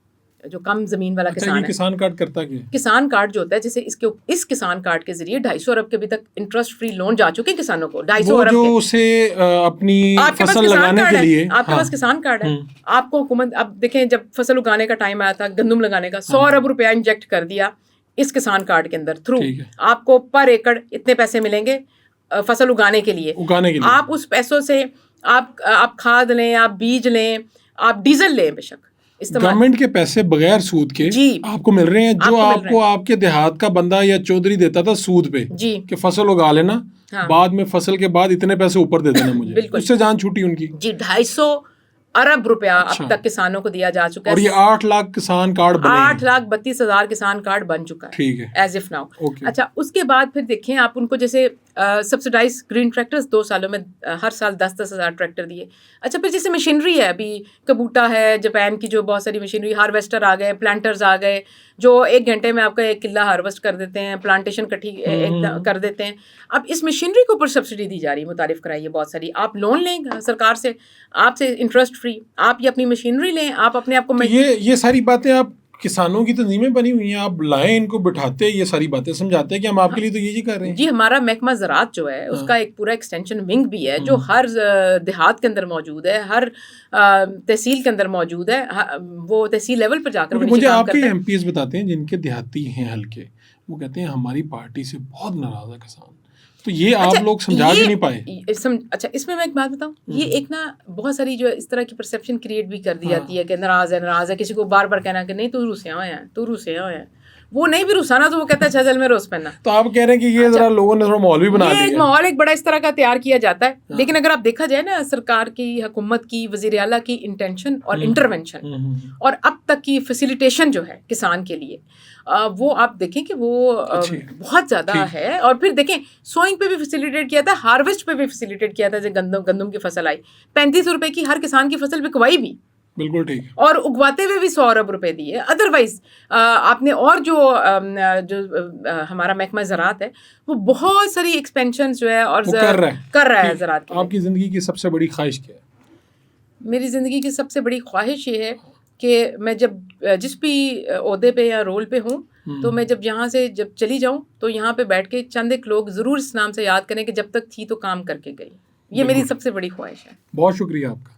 जो कम ज़मीन वाला अच्छा, किसान ये है। किसान कार्ड करता क्या है? किसान कार्ड जो होता है, जैसे इस किसान कार्ड के जरिए 250 अरब के अभी तक इंटरेस्ट फ्री लोन जा चुके हैं किसानों को, 250 वो अरब जो के। उसे अपनी आपके पास फसल किसान लगाने कार्ड के है, लिए, आपके हाँ, पास किसान कार्ड है, आपको हुकूमत, अब देखें, जब फसल उगाने का टाइम आया था, गंदम लगाने का, 100 अरब रुपया इंजेक्ट कर दिया इस किसान कार्ड के अंदर थ्रू। ठीक है, आपको पर एकड़ इतने पैसे मिलेंगे फसल उगाने के लिए। उगाने के लिए। आप उस पैसों से आप खाद लें, आप बीज लें, आप डीजल लें, बेशक इस्तेमाल। गवर्नमेंट के पैसे बगैर सूद के जी, आपको मिल रहे हैं, जो आपको मिल रहे आपको आपके देहात का बंदा या चौधरी देता था सूद पे जी, कि फसल उगा लेना, हाँ, बाद में फसल के बाद इतने पैसे ऊपर दे देना मुझे, बिल्कुल। उससे जान छूटी उनकी। जी, 250 अरब रुपया अच्छा। अब तक किसानों को दिया जा चुका है। और ये 8 लाख किसान कार्ड बने हैं। 8,32,000 किसान कार्ड बन चुका है, ठीक है, एज इफ नाउ। ओके। अच्छा, उसके बाद फिर देखें आप उनको, जैसे सब्सिडाइज ग्रीन ट्रैक्टर्स 2 सालों में हर साल 10-10 हज़ार ट्रैक्टर दिए। अच्छा, फिर जैसे मशीनरी है, अभी कबूटा है, जापान की जो बहुत सारी मशीनरी, हार्वेस्टर आ गए, प्लांटर्स आ गए, जो 1 घंटे में आपका 1 किला हार्वेस्ट कर देते हैं, प्लांटेशन कर देते हैं। अब इस मशीनरी के ऊपर सब्सिडी दी जा रही है, मुतारिफ कराई है बहुत सारी। आप लोन लें सरकार से, आपसे इंटरेस्ट फ्री, आप ये अपनी मशीनरी लें, आप अपने आप को तो ये सारी बातें आप किसानों की तंजीमें बनी हुई हैं, आप लाएं इनको, बिठाते ये सारी बातें समझाते हैं कि हम आपके लिए तो यही कर रहे हैं। जी, हमारा महकमा ज़राअत जो है उसका एक पूरा एक्सटेंशन विंग भी है, जो हर देहात के अंदर मौजूद है, हर तहसील के अंदर मौजूद है, वो तहसील लेवल पर जाकर मुझे आपके एमपीएस बताते हैं जिनके देहाती हैं हल्के, वो कहते हैं हमारी पार्टी से बहुत नाराज़ है किसान, तो ये आप लोग समझा भी नहीं पाए। अच्छा, इसमें मैं एक बात बताऊं, ये एक ना बहुत सारी जो इस तरह की परसेप्शन क्रिएट भी कर दी जाती है कि नाराज है, किसी को बार बार कहना कि नहीं तू रुसे हुए हैं, तू रुसे हुए हैं, वो नहीं भी रुसाना तो वो कहता है अच्छा चल मैं रोज पहनना। तो आप कह रहे हैं कि ये जरा लोगों ने थोड़ा माहौल भी बना दिया, ये एक माहौल एक बड़ा इस तरह का तैयार किया जाता है। लेकिन अगर आप देखा जाए ना, सरकार की, हुकूमत की, वज़ीर आला की इंटेंशन और इंटरवेंशन और अब तक की फैसिलिटेशन जो है किसान के लिए, वो आप देखें कि वो बहुत ज़्यादा है। और फिर देखें, सोइंग पे भी फैसिलिटेट किया था, हार्वेस्ट पे भी फैसिलिटेट किया था। जब गंदम की फसल आई, 35 रुपए की हर किसान की फसल बिकवाई भी, बिल्कुल ठीक है, और उगवाते हुए भी 100 अरब रुपए दिए। अदरवाइज आपने और जो हमारा महकमा ज़राअत है वो बहुत सारी एक्सपेंशन जो है और कर रहा है ज़राअत के लिए। आपकी ज़िंदगी की सबसे बड़ी ख्वाहिश क्या है? मेरी ज़िंदगी की सबसे बड़ी ख्वाहिश ये है कि मैं जब जिस भी ओहदे पे या रोल पे हूँ, तो मैं जब यहाँ से जब चली जाऊँ तो यहाँ पे बैठ के चंद एक लोग ज़रूर इस नाम से याद करें कि जब तक थी तो काम करके गई। ये मेरी सबसे बड़ी ख्वाहिश है। बहुत शुक्रिया आपका।